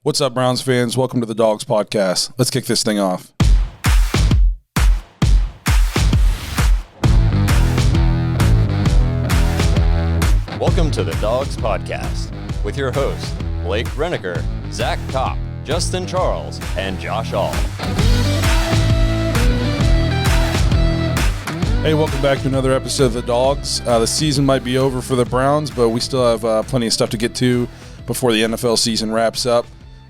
What's up, Browns fans? Welcome to the Dawgs Podcast. Let's kick this thing off. Welcome to the Dawgs Podcast with your hosts, Blake Reniker, Zach Kopp, Justin Charles, and Josh All. Hey, welcome back to another episode of the Dawgs. The season might be over for the Browns, but we still have plenty of stuff to get to before the NFL season wraps up.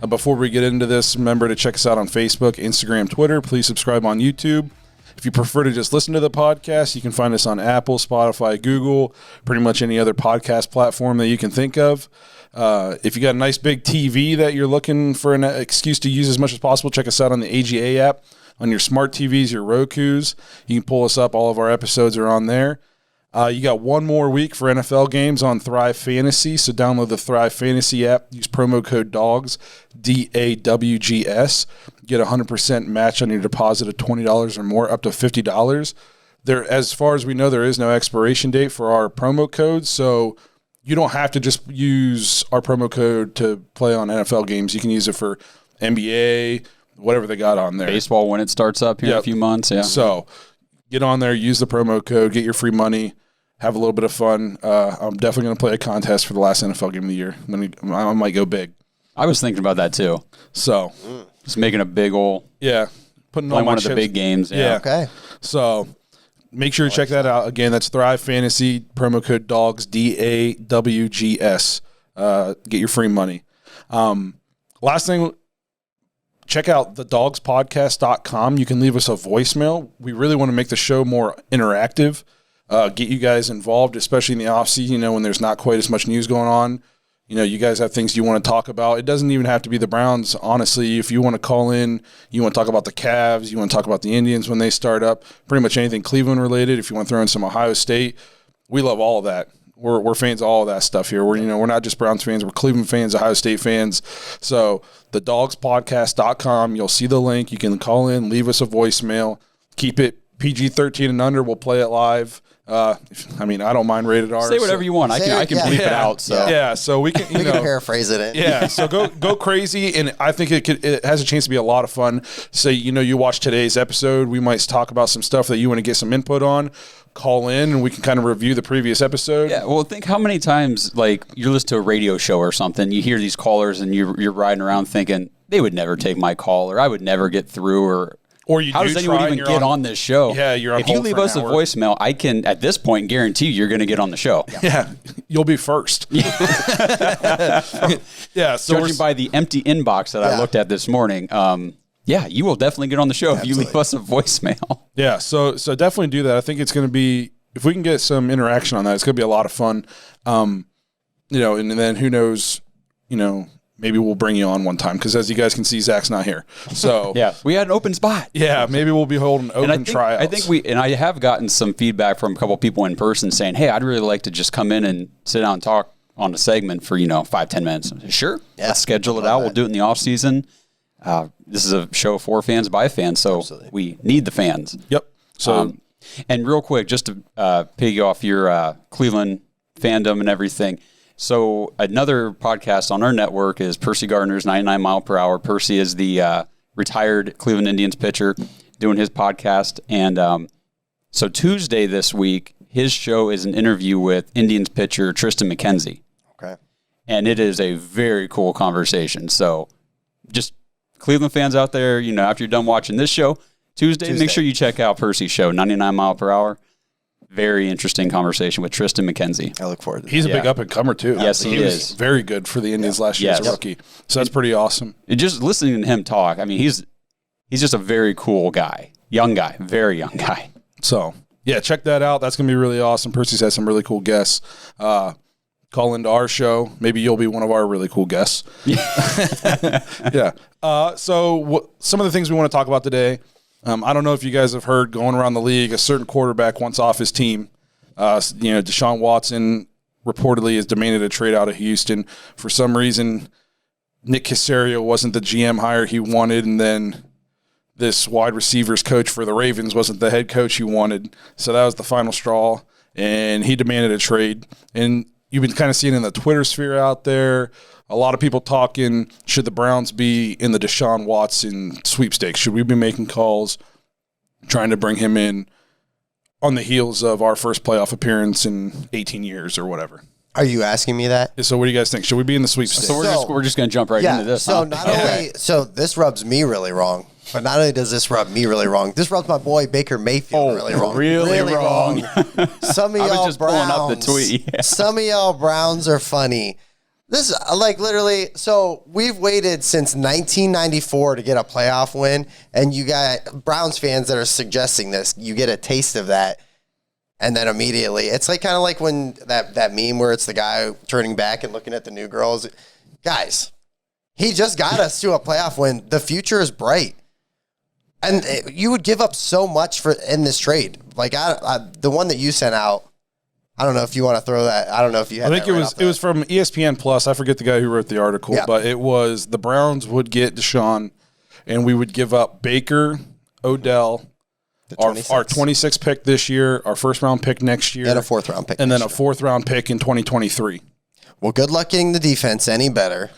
Before we get into this, remember to check us out on Facebook, Instagram, Twitter. Please subscribe on YouTube. If you prefer to just listen to the podcast, you can find us on Apple, Spotify, Google, pretty much any other podcast platform that you can think of. If you got a nice big TV that you're looking for an excuse to use as much as possible, check us out on the AGA app on your smart TVs, your Rokus. You can pull us up. All of our episodes are on there. You got one more week for NFL games on Thrive Fantasy, so download the Thrive Fantasy app. Use promo code DAWGS, DAWGS. Get a 100% match on your deposit of $20 or more, up to $50. There, as far as we know, there is no expiration date for our promo code, so you don't have to just use our promo code to play on NFL games. You can use it for NBA, whatever they got on there. Baseball when it starts up here in a few months, yeah. So get on there, use the promo code, get your free money, have a little bit of fun. I'm definitely going to play a contest for the last NFL game of the year. I might go big. I was thinking about that too. So just making a big old putting on one of the big games. Yeah. Okay. So make sure to check that out. Again, that's Thrive Fantasy, promo code DAWGS, DAWGS. Get your free money. Last thing, check out thedawgspodcast.com. You can leave us a voicemail. We really want to make the show more interactive, get you guys involved, especially in the offseason, when there's not quite as much news going on. You guys have things you want to talk about. It doesn't even have to be the Browns. Honestly, if you want to call in, you want to talk about the Cavs, you want to talk about the Indians when they start up, pretty much anything Cleveland related. If you want to throw in some Ohio State, we love all of that. We're fans of all of that stuff here. We're not just Browns fans. We're Cleveland fans, Ohio State fans. So thedawgspodcast.com, you'll see the link. You can call in, leave us a voicemail. Keep it PG-13 and under. We'll play it live. I don't mind rated R. Say whatever you want. I can bleep it out. So so we can we can paraphrase it in. Yeah, so go crazy, and I think it has a chance to be a lot of fun. Say you watch today's episode, we might talk about some stuff that you want to get some input on. Call in and we can kind of review the previous episode. Yeah, well, think how many times you're listening to a radio show or something, you hear these callers and you're riding around thinking they would never take my call, or I would never get through, or you how does anyone even get on this show? Yeah, you're on If you leave us a voicemail, I can at this point guarantee you're going to get on the show. Yeah, you'll be first. Yeah, so judging by the empty inbox that I looked at this morning, you will definitely get on the show if you leave us a voicemail. Yeah, so definitely do that. I think it's going to be, if we can get some interaction on that, it's going to be a lot of fun. And then who knows, maybe we'll bring you on one time because as you guys can see, Zach's not here. So yeah, we had an open spot. Yeah, maybe we'll be holding open tryouts. I think I have gotten some feedback from a couple people in person saying, hey, I'd really like to just come in and sit down and talk on a segment for, 5-10 minutes. Sure. Yeah. Let's schedule it out. We'll do it in the off season. This is a show for fans by fans, so we need the fans. Yep. So, and real quick, just to piggy off your Cleveland fandom and everything. So another podcast on our network is Percy Gardner's 99 Mile Per Hour. Percy is the retired Cleveland Indians pitcher doing his podcast. And so Tuesday this week, his show is an interview with Indians pitcher Tristan McKenzie. Okay. And it is a very cool conversation. So just Cleveland fans out there, after you're done watching this show, Tuesday, make sure you check out Percy's show, 99 Mile Per Hour. Very interesting conversation with Tristan McKenzie. I look forward to it. He's a big up-and-comer, too. Yes, he is. Very good for the Indians last year as a rookie. So that's pretty awesome. And just listening to him talk, he's just a very cool guy. Young guy. Very young guy. So, yeah, check that out. That's going to be really awesome. Percy's had some really cool guests. Call into our show. Maybe you'll be one of our really cool guests. Yeah. So some of the things we want to talk about today, I don't know if you guys have heard going around the league, a certain quarterback wants off his team. Deshaun Watson reportedly has demanded a trade out of Houston. For some reason, Nick Caserio wasn't the GM hire he wanted, and then this wide receivers coach for the Ravens wasn't the head coach he wanted. So that was the final straw, and he demanded a trade. And you've been kind of seeing in the Twitter sphere out there, A lot of people talking, should the Browns be in the Deshaun Watson sweepstakes? Should we be making calls, trying to bring him in on the heels of our first playoff appearance in 18 years or whatever? Are you asking me that? So what do you guys think? Should we be in the sweepstakes? So we're just going to jump right into this. So so this rubs me really wrong. But not only does this rub me really wrong, this rubs my boy Baker Mayfield really wrong. Really wrong. Some of I was y'all just pulling up the Browns, tweet. Yeah. some of y'all Browns are funny. This like literally. So we've waited since 1994 to get a playoff win, and you got Browns fans that are suggesting this. You get a taste of that, and then immediately it's like kind of like when that meme where it's the guy turning back and looking at the new girls. Guys, he just got us to a playoff win. The future is bright. And you would give up so much in this trade. Like the one that you sent out, I don't know if you want to throw that. I don't know if you had I think it was from ESPN Plus. I forget the guy who wrote the article, but it was the Browns would get Deshaun, and we would give up Baker, Odell, our 26 pick this year, our first round pick next year, and a fourth round pick, and then a fourth round pick in 2023. Well, good luck getting the defense any better.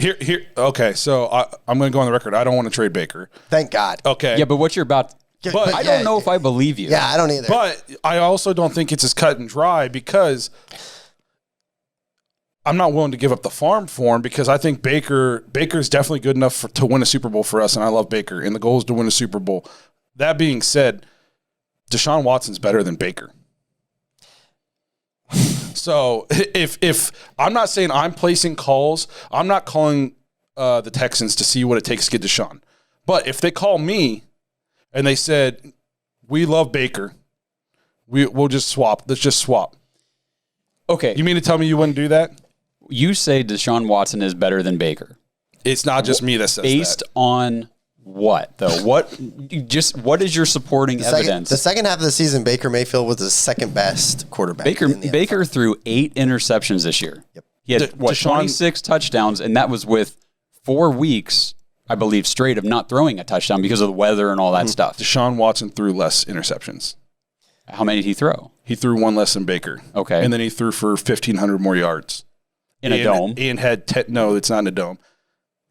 Here. Okay, so I'm going to go on the record. I don't want to trade Baker. Thank God. Okay. Yeah, but what you're about, But I don't know if I believe you. Yeah, I don't either. But I also don't think it's as cut and dry because I'm not willing to give up the farm for him because I think Baker's definitely good enough to win a Super Bowl for us, and I love Baker, and the goal is to win a Super Bowl. That being said, Deshaun Watson's better than Baker. So if I'm not saying I'm placing calls, I'm not calling the Texans to see what it takes to get Deshaun. But if they call me and they said, we love Baker, we'll just swap. Let's just swap. Okay. You mean to tell me you wouldn't do that? You say Deshaun Watson is better than Baker. It's not just me that says Based that. on what, though? What is your supporting evidence? The second half of the season, Baker Mayfield was the second best quarterback. Baker threw 8 interceptions this year. Yep. He had 26 touchdowns, and that was with 4 weeks, I believe, straight of not throwing a touchdown because of the weather and all that stuff. Deshaun Watson threw less interceptions. How many did he throw? He threw one less than Baker. Okay. And then he threw for 1,500 more yards. In a dome? And no, it's not in a dome.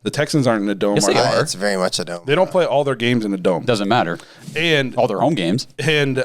The Texans aren't in a dome. Yes, they are. It's very much a dome. They don't play all their games in a dome. Doesn't matter. And All their home games. And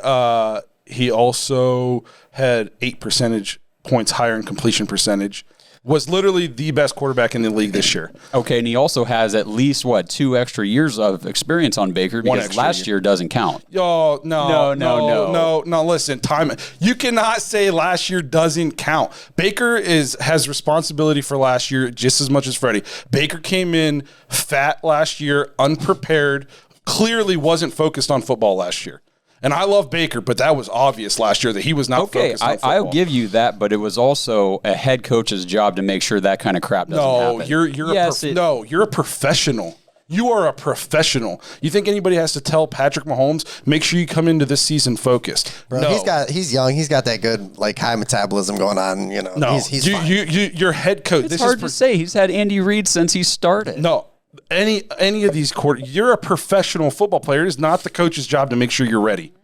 he also had 8 percentage points higher in completion percentage. Was literally the best quarterback in the league this year. Okay, and he also has at least, 2 extra years of experience on Baker because last year doesn't count. Oh, no. Listen, time. You cannot say last year doesn't count. Baker has responsibility for last year just as much as Freddie. Baker came in fat last year, unprepared, clearly wasn't focused on football last year. And I love Baker, but that was obvious last year that he was not focused on football. I'll give you that, but it was also a head coach's job to make sure that kind of crap doesn't happen. You're a professional. You are a professional. You think anybody has to tell Patrick Mahomes, make sure you come into this season focused? Bro, no. He's young. He's got that good high metabolism going on. No, he's fine. Your head coach. It's hard to say. He's had Andy Reid since he started. No. Any of these you're a professional football player. It is not the coach's job to make sure you're ready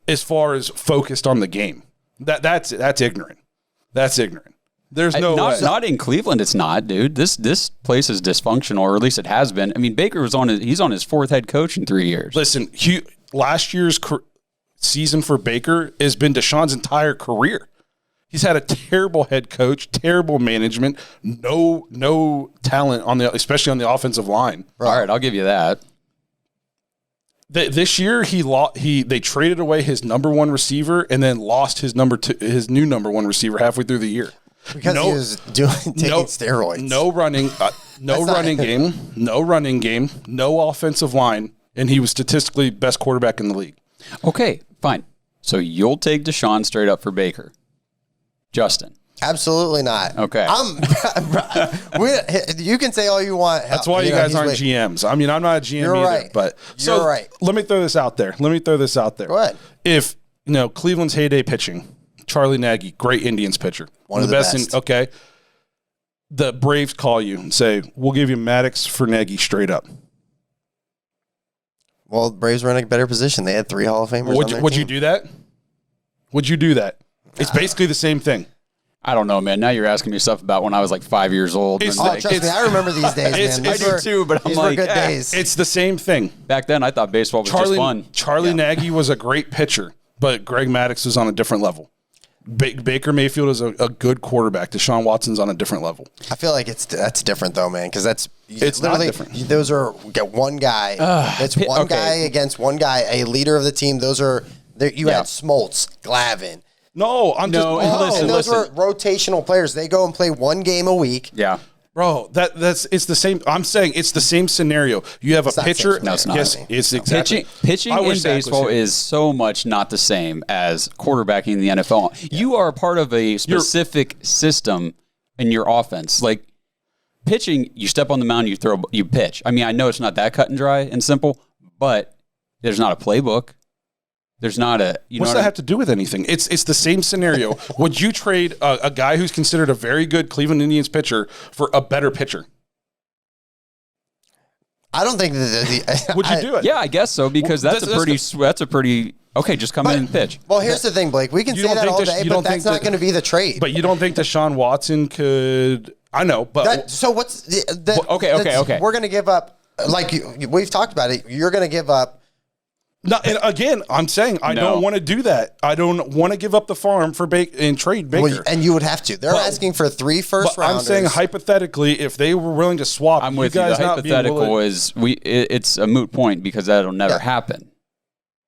as far as focused on the game. That's ignorant. That's ignorant. There's no way. Not in Cleveland, it's not, dude. This place is dysfunctional, or at least it has been. I mean, Baker was he's on his 4th head coach in 3 years. Listen, last year's season for Baker has been Deshaun's entire career. He's had a terrible head coach, terrible management, no talent especially on the offensive line. All right, I'll give you that. This year they traded away his number 1 receiver and then lost his new number 1 receiver halfway through the year because he was taking steroids. No running game, no offensive line, and he was statistically best quarterback in the league. Okay, fine. So you'll take Deshaun straight up for Baker. Justin. Absolutely not. Okay. You can say all you want. That's why you guys aren't GMs. I mean, I'm not a GM You're either. Right. But You're right. Let me throw this out there. Go ahead. If Cleveland's heyday pitching, Charlie Nagy, great Indians pitcher, one of the best. Okay. The Braves call you and say, "We'll give you Maddox for Nagy straight up." Well, the Braves were in a better position. They had 3 Hall of Famers. Would you do that? Would you do that? It's basically the same thing. I don't know, man. Now you're asking me stuff about when I was like 5 years old. It's- And, oh, like, Trust me, I remember these days, man. I do too, but I'm these like, were good eh. days. It's the same thing. back then, I thought baseball was just fun. Charlie Nagy was a great pitcher, but Greg Maddux was on a different level. Baker Mayfield is a good quarterback. Deshaun Watson's on a different level. I feel like that's different though, man, because It's not literally different. those are get one guy. It's one okay. guy against one guy, a leader of the team. Those are you had Smoltz, Glavin. No, I'm No, just listen, and those listen. were rotational players. They go and play one game a week. Yeah. bro. It's the same. I'm saying it's the same scenario. You have a not the pitcher. same. No, it's not. Yes, it's exactly. Pitching I in wish Zach was baseball here. is so much not the same as quarterbacking in the NFL. You are a part of a specific system in your offense. Like pitching, you step on the mound, you pitch. I mean, I know it's not that cut and dry and simple, but there's not a playbook. There's not a. What's that have to do with anything? It's the same scenario. Would you trade a guy who's considered a very good Cleveland Indians pitcher for a better pitcher? I don't think that Would you do it? Yeah, I guess so because Well, that's a pretty okay. Just come in and pitch. Well, here's the thing, Blake. We can You say don't that think all this- day, you but don't that's think not that- going to be the trade. But you don't think Deshaun Watson could? I know, but So what's okay. We're going to give up. Like we've talked about it. You're going to give up. no, and again, I'm saying I No. don't want to do that. I don't want to give up the farm for and trade Baker. Well, and you would have to. They're But- asking for 3 first But I'm rounders. saying hypothetically, if they were willing to swap, I'm with you. guys The not being hypothetical willing- is it's a moot point because that'll never happen.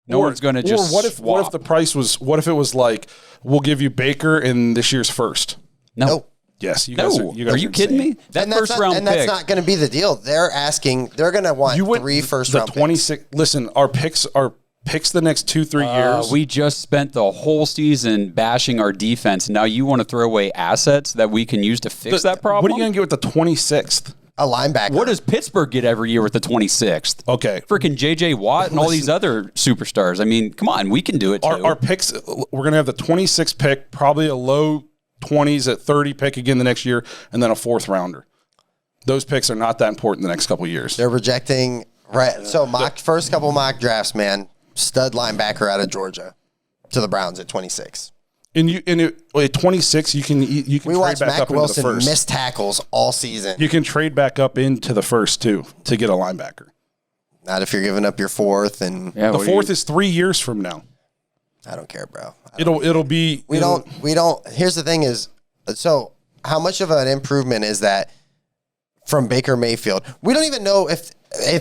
No one's going to just. Or what if swap. the price was? What if it was like we'll give you Baker in this year's first? No. Yes, you No, guys are you kidding insane. me? That And that's first not, round and pick. that's not going to be the deal. They're asking. They're going to want You would 3 first the round 26. Listen, our picks the next 2-3 years. We just spent the whole season bashing our defense. Now you want to throw away assets that we can use to fix that problem? What are you going to get with the 26th? A linebacker. What does Pittsburgh get every year with the 26th? Okay, Freaking J.J. Watt and all these other superstars. I mean, come on, we can do it too. our picks. We're going to have the 26th pick, probably a low 20s at 30 pick again the next year, and then a 4th rounder. Those picks are not that important the next couple of years. They're rejecting. Right. So first couple mock drafts, man. Stud linebacker out of Georgia to the Browns at 26. At 26, you can We trade watched back Mac up into the Wilson first. miss tackles all season. You can trade back up into the first too to get a linebacker. Not if you're giving up your 4th, and Yeah, The what do you- 4th is 3 years from now. I don't care, bro. It'll be. We don't. Here's the thing: is so how much of an improvement is that from Baker Mayfield? We don't even know if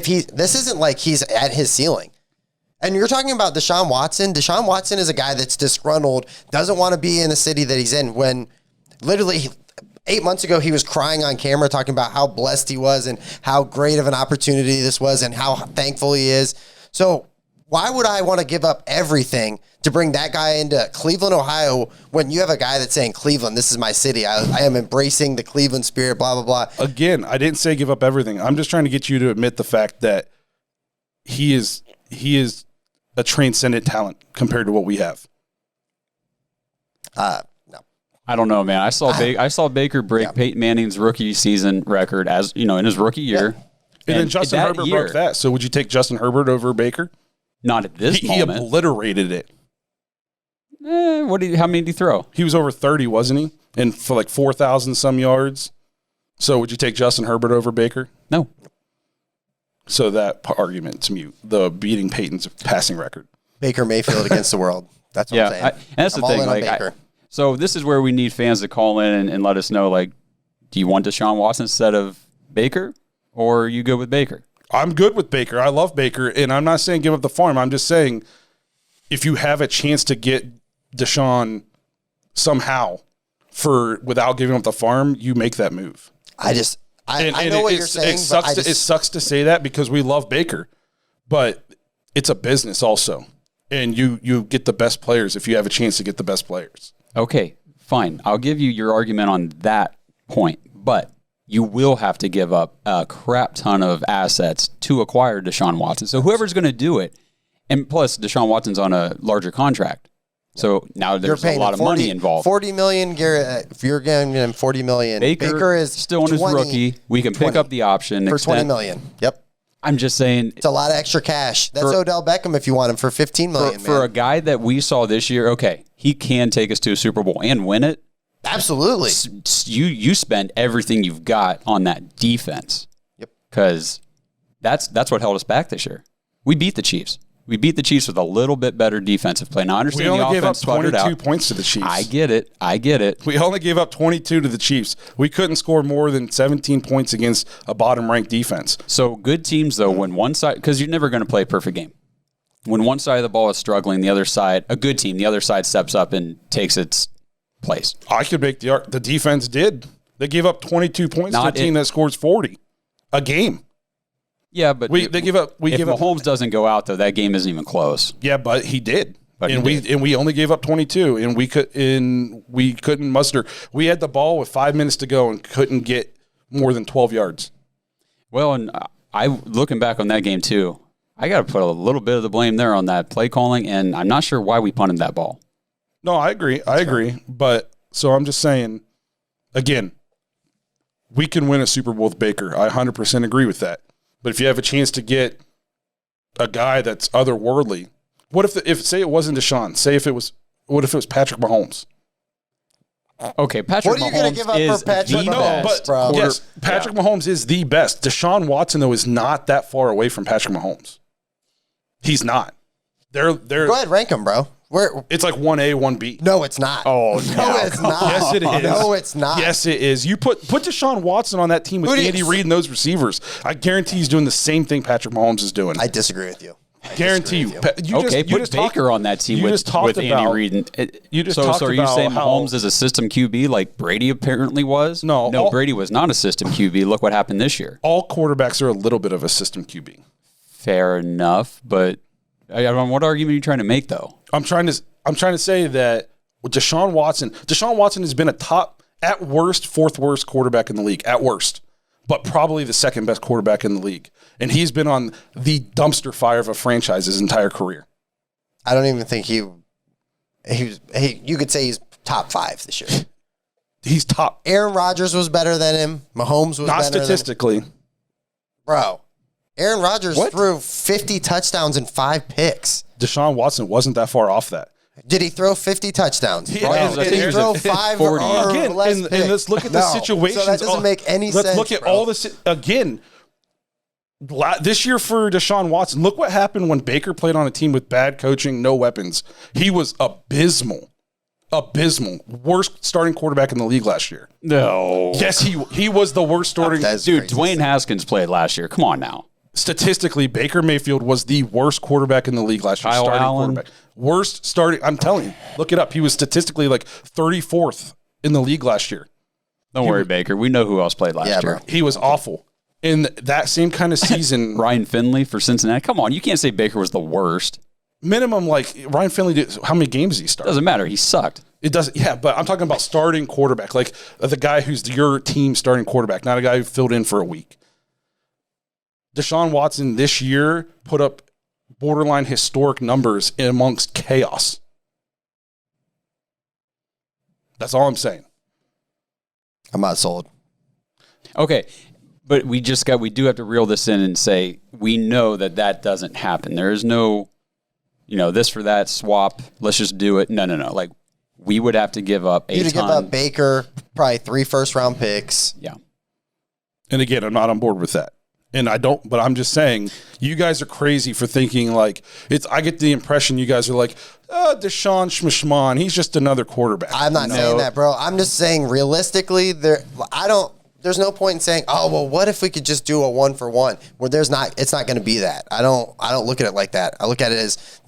he. This isn't like he's at his ceiling. And you're talking about Deshaun Watson. Deshaun Watson is a guy that's disgruntled, doesn't want to be in the city that he's in. When literally 8 months ago, he was crying on camera talking about how blessed he was and how great of an opportunity this was and how thankful he is. So why would I want to give up everything to bring that guy into Cleveland, Ohio, when you have a guy that's saying, Cleveland, this is my city. I am embracing the Cleveland spirit, blah, blah, blah. Again, I didn't say give up everything. I'm just trying to get you to admit the fact that he is a transcendent talent compared to what we have. No. I don't know, man. I saw Baker break Peyton Manning's rookie season record as in his rookie year. And then Justin that Herbert year- broke that. So would you take Justin Herbert over Baker? Not at this He moment. obliterated it. How many did he throw? He was over 30, wasn't he? And for like 4,000 some yards. So would you take Justin Herbert over Baker? No. So that argument's mute. The beating Peyton's passing record. Baker Mayfield against the world. That's what I'm saying. And that's I'm the all thing. in on Like, Baker. so this is where we need fans to call in and let us know. Like, do you want Deshaun Watson instead of Baker, or are you good with Baker? I'm good with Baker. I love Baker, and I'm not saying give up the farm. I'm just saying if you have a chance to get Deshaun somehow without giving up the farm, you make that move. I know what you're saying. It sucks to say that because we love Baker, but it's a business also, and you get the best players if you have a chance to get the best players. Okay, fine. I'll give you your argument on that point, but you will have to give up a crap ton of assets to acquire Deshaun Watson. So whoever's going to do it, and plus Deshaun Watson's on a larger contract. So now there's a lot of money involved. $40 million, Garrett. If you're giving him $40 million, Baker is still on his 20 rookie. We can pick up the option for extend- $20 million. Yep, I'm just saying, it's a lot of extra cash. That's Odell Beckham if you want him for $15 million. for a guy that we saw this year, okay, he can take us to a Super Bowl and win it. Absolutely. You spend everything you've got on that defense. Yep. Because that's what held us back this year. We beat the Chiefs. We beat the Chiefs with a little bit better defensive play. Now, I understand we only the gave up offense sputtered 22 out. points to the Chiefs. I get it. We only gave up 22 to the Chiefs. We couldn't score more than 17 points against a bottom-ranked defense. So good teams, though, when one side, because you're never going to play a perfect game. When one side of the ball is struggling, the other side, a good team, the other side steps up and takes its place. I could make the defense did. They gave up 22 points to a team that scores 40 a game. Yeah, but if Mahomes doesn't go out, though, that game isn't even close. Yeah, but he did. We only gave up 22, and we couldn't muster. We had the ball with 5 minutes to go and couldn't get more than 12 yards. Well, and looking back on that game too, I got to put a little bit of the blame there on that play calling, and I'm not sure why we punted that ball. No, I agree. But so I'm just saying, again, we can win a Super Bowl with Baker. I 100% agree with that. But if you have a chance to get a guy that's otherworldly, what if say it wasn't Deshaun? What if it was Patrick Mahomes? Okay, Patrick What are you Mahomes gonna give up is for Patrick the Mahomes, best. bro? Yes, Patrick Mahomes is the best. Deshaun Watson, though, is not that far away from Patrick Mahomes. He's not. They're Go ahead, rank him, bro. It's like 1A, 1B. No, it's not. Oh, no, it's not. Yes, it is. No, it's not. Yes, it is. You put Deshaun Watson on that team with Andy Reid and those receivers. I guarantee he's doing the same thing Patrick Mahomes is doing. I disagree with you. Guarantee you. Put Baker on that team with Andy Reid. So are you saying Mahomes is a system QB like Brady apparently was? No, Brady was not a system QB. Look what happened this year. All quarterbacks are a little bit of a system QB. Fair enough, but what argument are you trying to make, though? I'm trying to say that with Deshaun Watson has been a top, at worst, fourth worst quarterback in the league, at worst, but probably the second best quarterback in the league. And he's been on the dumpster fire of a franchise his entire career. I don't even think you could say he's top 5 this year. He's top. Aaron Rodgers was better than him. Mahomes was not better statistically. Bro, Aaron Rodgers threw 50 touchdowns and 5 picks. Deshaun Watson wasn't that far off that. Did he throw 50 touchdowns? Did he throw 5 or less picks? And let's look at the situations. So that doesn't make any sense. Let's look at all this again. This year for Deshaun Watson, look what happened when Baker played on a team with bad coaching, no weapons. He was abysmal. Worst starting quarterback in the league last year. No. Yes, he was the worst starting. Dude, Dwayne Haskins played last year. Come on now. Statistically, Baker Mayfield was the worst quarterback in the league last year. Kyle Allen. Quarterback. Worst starting. I'm telling you. Look it up. He was statistically like 34th in the league last year. Don't worry, Baker. We know who else played last year. Bro. He was awful. In that same kind of season. Ryan Finley for Cincinnati. Come on. You can't say Baker was the worst. Minimum, like, Ryan Finley did. How many games did he start? Doesn't matter. He sucked. It doesn't. Yeah, but I'm talking about starting quarterback. Like, the guy who's your team starting quarterback, not a guy who filled in for a week. Deshaun Watson this year put up borderline historic numbers in amongst chaos. That's all I'm saying. I'm not sold. Okay, but we do have to reel this in and say we know that doesn't happen. There is no, this for that swap. Let's just do it. No. Like, we would have to give up You'd give up Baker, probably 3 first-round picks. Yeah. And again, I'm not on board with that. And I don't, but I'm just saying, you guys are crazy for thinking like I get the impression you guys are like, Deshaun Schmishman, he's just another quarterback. I'm not saying that, bro. I'm just saying realistically, there's no point in saying, oh, well, what if we could just do a 1-for-1 where it's not going to be that. I don't look at it like that. I look at it as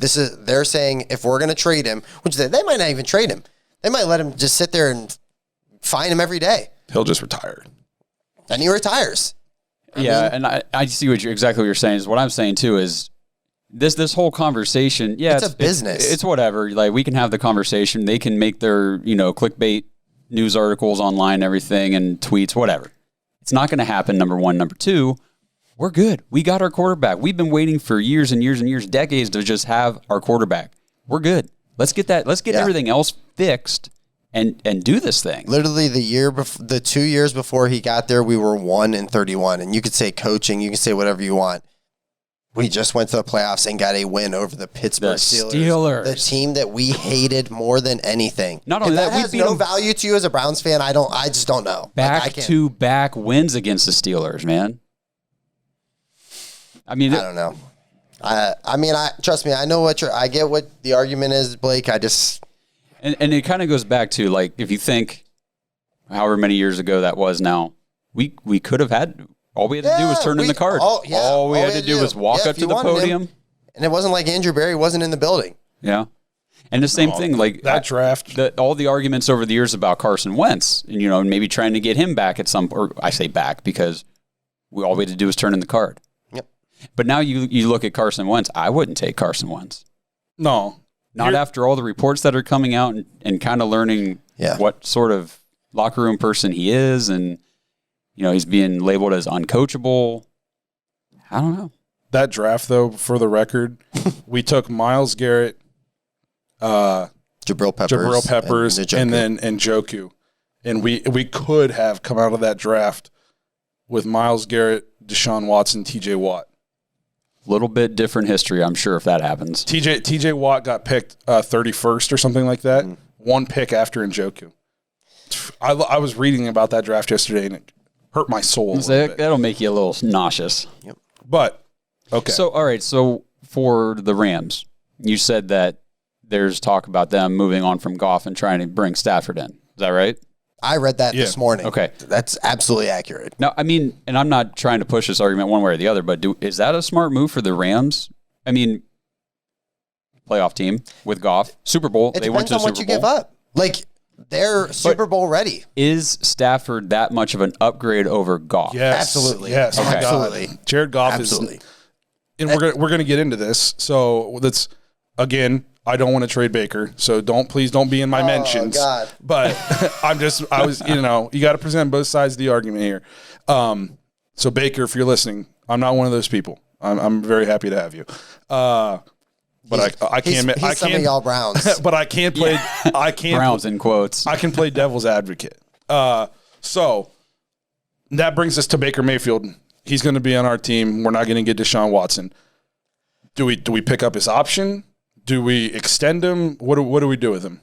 they're saying if we're going to trade him, which they might not even trade him. They might let him just sit there and fine him every day. He'll just retire. And he retires. And I see exactly what you're saying. Is what I'm saying too is this whole conversation. Yeah, it's a business. It's whatever. Like, we can have the conversation. They can make their clickbait news articles online, everything, and tweets, whatever. It's not going to happen. Number one. Number two, we're good. We got our quarterback. We've been waiting for years and years and years, decades to just have our quarterback. We're good. Let's get that. Let's get everything else fixed. And do this thing. Literally the 2 years before he got there, we were 1-31. And you could say coaching, you can say whatever you want. We just went to the playoffs and got a win over the Pittsburgh Steelers. The team that we hated more than anything. Not only that, has no value to you as a Browns fan. I just don't know. Back-to-back wins against the Steelers, man. I mean, I don't know. Trust me. I know I get what the argument is, Blake. And it kind of goes back to, like, if you think however many years ago that was now, we could have had. All we had to do was turn in the card. All we had to do was walk up to the podium. And it wasn't like Andrew Berry wasn't in the building. Yeah. And the same thing, like that draft. All the arguments over the years about Carson Wentz, and maybe trying to get him back at some, or I say back because all we had to do was turn in the card. Yep. But now you look at Carson Wentz. I wouldn't take Carson Wentz. No. Not after all the reports that are coming out and kind of learning what sort of locker room person he is, and he's being labeled as uncoachable. I don't know. That draft, though, for the record, we took Myles Garrett, Jabril Peppers, and then Njoku. And we could have come out of that draft with Myles Garrett, Deshaun Watson, TJ Watt. Little bit different history, I'm sure, if that happens. TJ Watt got picked 31st or something like that. One pick after Njoku. I was reading about that draft yesterday, and it hurt my soul. That'll make you a little nauseous. Yep. But, okay. So, all right. So, for the Rams, you said that there's talk about them moving on from Goff and trying to bring Stafford in. Is that right? I read that this morning. Okay. That's absolutely accurate. Now, I mean, and I'm not trying to push this argument one way or the other, but is that a smart move for the Rams? I mean, playoff team with Goff, Super Bowl. They went to the Super Bowl. It depends on what you give up. Like, they're Super Bowl ready. Is Stafford that much of an upgrade over Goff? Yes. Absolutely. Yes. Okay. Absolutely. Jared Goff is... And we're gonna get into this. So that's, again, I don't want to trade Baker, so please don't be in my mentions. God. But you got to present both sides of the argument here. So Baker, if you're listening, I'm not one of those people. I'm very happy to have you. But I can't. He's some of y'all Browns. But I can't play. I can't Browns in quotes. I can play devil's advocate. So that brings us to Baker Mayfield. He's going to be on our team. We're not going to get Deshaun Watson. Do we pick up his option? Do we extend him? What do we do with him?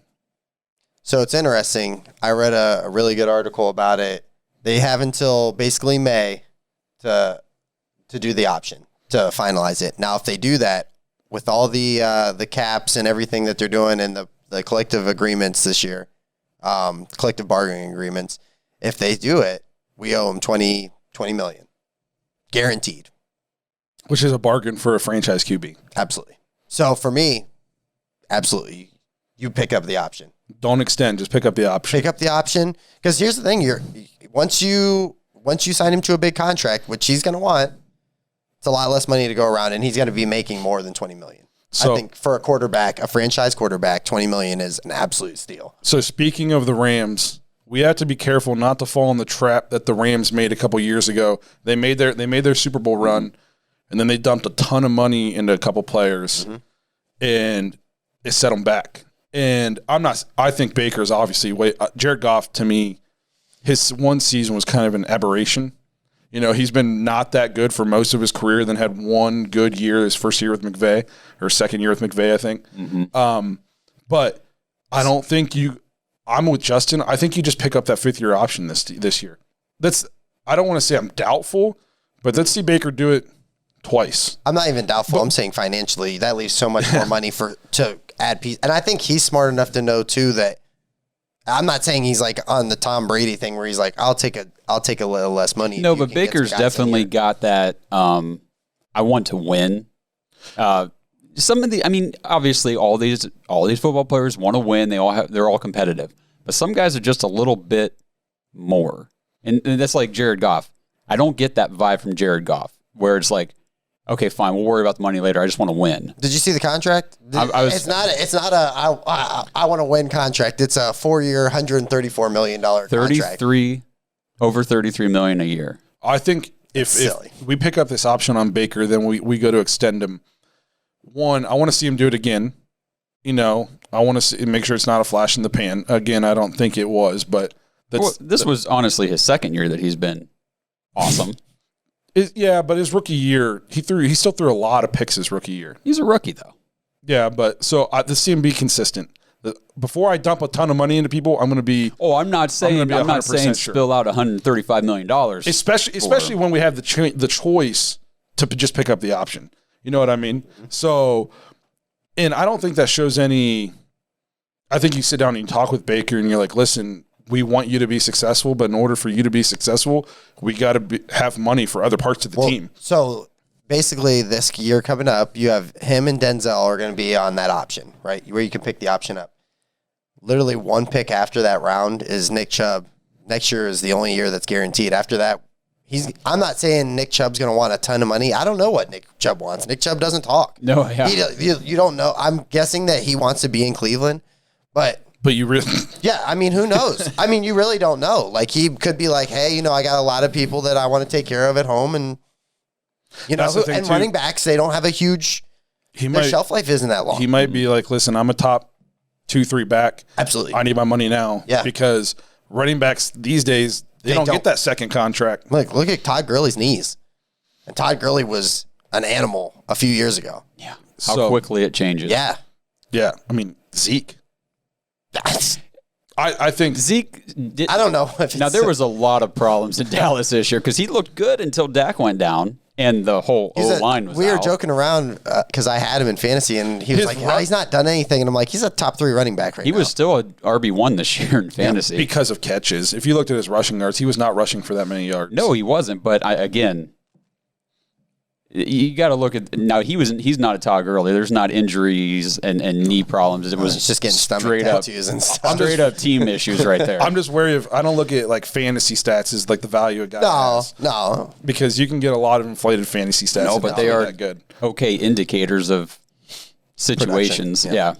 So it's interesting. I read a really good article about it. They have until basically May to do the option, to finalize it. Now, if they do that, with all the caps and everything that they're doing and the collective agreements this year, collective bargaining agreements, if they do it, we owe them $20 million. Guaranteed. Which is a bargain for a franchise QB. Absolutely. So for me, absolutely, you pick up the option. Don't extend, just pick up the option. Pick up the option, because here's the thing: once you sign him to a big contract, which he's going to want, it's a lot less money to go around, and he's going to be making more than $20 million. So, I think for a quarterback, a franchise quarterback, $20 million is an absolute steal. So speaking of the Rams, we have to be careful not to fall in the trap that the Rams made a couple years ago. They made their Super Bowl run. And then they dumped a ton of money into a couple players, and it set them back. And I think Baker's obviously Jared Goff, to me, his one season was kind of an aberration. He's been not that good for most of his career, then had one good year, his first year with McVay, or second year with McVay, I think. But I don't think I'm with Justin. I think you just pick up that fifth-year option this year. I don't want to say I'm doubtful, but let's see Baker do it twice. I'm not even doubtful. I'm saying financially, that leaves so much more money to add pieces. And I think he's smart enough to know too that I'm not saying he's like on the Tom Brady thing where he's like, I'll take a little less money. No, but Baker's definitely got that. I want to win. Obviously all these football players want to win. They're all competitive, but some guys are just a little bit more. And that's like Jared Goff. I don't get that vibe from Jared Goff where it's like, okay, fine, we'll worry about the money later. I just want to win. Did you see the contract? It's not a I want to win contract. It's a 4-year, $134 million contract. Over $33 million a year. I think if we pick up this option on Baker, then we go to extend him. One, I want to see him do it again. I want to make sure it's not a flash in the pan. Again, I don't think it was, but this was honestly his second year that he's been awesome. But his rookie year, he still threw a lot of picks his rookie year. He's a rookie, though. Yeah, but so this seemed to be consistent. Before I dump a ton of money into people, I'm going to be. Oh, I'm not saying sure. spill out $135 million. Especially when we have the choice to just pick up the option. You know what I mean? So, and I don't think that shows any. I think you sit down and you talk with Baker and you're like, listen, we want you to be successful, but in order for you to be successful, we got to have money for other parts of the team. So basically, this year coming up, you have him and Denzel are going to be on that option, right? Where you can pick the option up. Literally one pick after that round is Nick Chubb. Next year is the only year that's guaranteed. After that, I'm not saying Nick Chubb's going to want a ton of money. I don't know what Nick Chubb wants. Nick Chubb doesn't talk. No, yeah. You don't know. I'm guessing that he wants to be in Cleveland, but you really, yeah. I mean, who knows? I mean, you really don't know. Like he could be like, hey, I got a lot of people that I want to take care of at home, and running backs, they don't have a huge. Their shelf life isn't that long. He might be like, listen, I'm a top 2-3 back. Absolutely, I need my money now. Yeah, because running backs these days they don't get that second contract. Look at Todd Gurley's knees, and Todd Gurley was an animal a few years ago. Yeah, how quickly it changes. Yeah. I mean Zeke. I think Zeke I don't know. Now, there was a lot of problems in Dallas this year because he looked good until Dak went down and the whole O-line was out. We were joking around because I had him in fantasy, and he was like, he's not done anything. And I'm like, he's a top 3 running back right now. He was still a RB1 this year in fantasy. Because of catches. If you looked at his rushing yards, he was not rushing for that many yards. No, he wasn't. But, again, you got to look at now. He's not a Todd Gurley. There's not injuries and knee problems. It was just getting stomach tattoos and stuff. Straight up team issues right there. I'm just wary of. I don't look at like fantasy stats as like the value a guy has. No, because you can get a lot of inflated fantasy stats. No, but they are that good. Okay, indicators of situations. Yeah.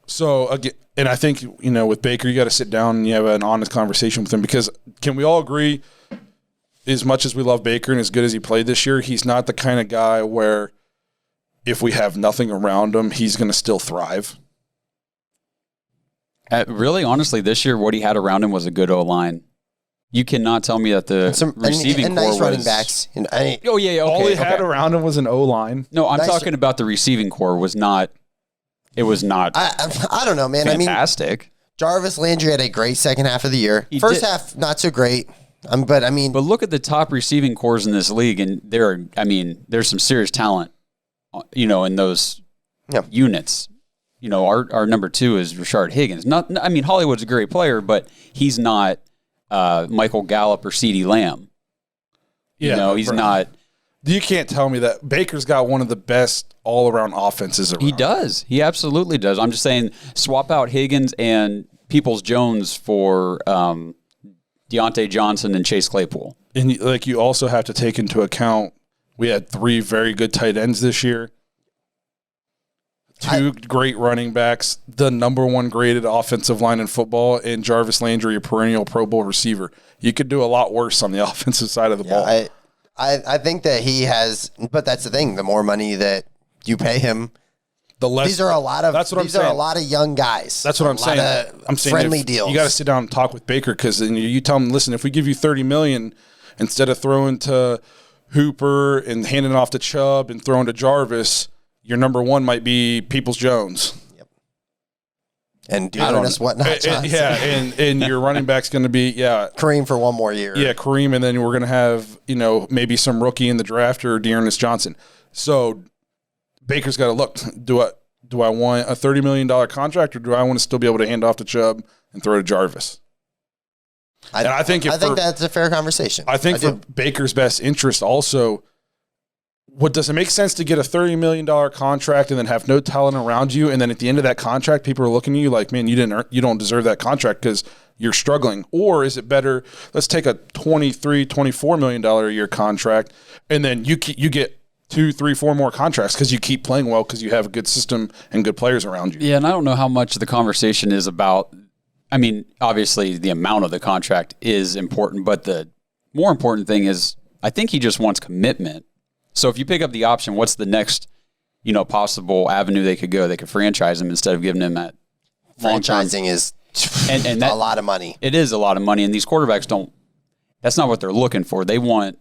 So again, and I think with Baker, you got to sit down and you have an honest conversation with him because can we all agree? As much as we love Baker and as good as he played this year, he's not the kind of guy where if we have nothing around him, he's going to still thrive. Really, honestly, this year, what he had around him was a good O-line. You cannot tell me that the receiving core nice was... running backs. All he had around him was an O-line. No, I'm talking about the receiving core was not... It was not... I don't know, man. Fantastic. Jarvis Landry had a great second half of the year. First half, not so great. But look at the top receiving cores in this league, and there's some serious talent, in those units. Our number 2 is Rashard Higgins. Hollywood's a great player, but he's not Michael Gallup or CeeDee Lamb. He's not. You can't tell me that Baker's got one of the best all-around offenses around. He does. He absolutely does. I'm just saying, swap out Higgins and Peoples-Jones for Deontay Johnson and Chase Claypool. And you also have to take into account we had 3 very good tight ends this year, 2 great running backs, the number 1 graded offensive line in football, and Jarvis Landry, a perennial Pro Bowl receiver. You could do a lot worse on the offensive side of the ball. I think that he has, but that's the thing. The more money that you pay him, the less. These are a lot of. That's what I'm saying. These are a lot of young guys. That's what I'm saying. I'm saying friendly deals. You got to sit down and talk with Baker because you tell him, listen, if we give you $30 million instead of throwing to Hooper and handing it off to Chubb and throwing to Jarvis, your number 1 might be Peoples-Jones. Yep. And Dearness whatnot. And your running back's going to be Kareem for 1 more year. Yeah, Kareem, and then we're going to have maybe some rookie in the draft or Dearness Johnson. So Baker's got to look. Do I want a $30 million contract, or do I want to still be able to hand off to Chubb and throw to Jarvis? I think that's a fair conversation. I think for Baker's best interest also, does it make sense to get a $30 million contract and then have no talent around you, and then at the end of that contract, people are looking at you like, man, you don't deserve that contract because you're struggling? Or is it better, let's take a $23, $24 million a year contract, and then you get 2, 3, 4 more contracts because you keep playing well because you have a good system and good players around you. Yeah, and I don't know how much the conversation is about. Obviously the amount of the contract is important, but the more important thing is I think he just wants commitment. So if you pick up the option, what's the next, possible avenue they could go? They could franchise him instead of giving him that. Franchising is and a lot of money. It is a lot of money, and these quarterbacks don't. That's not what they're looking for. They want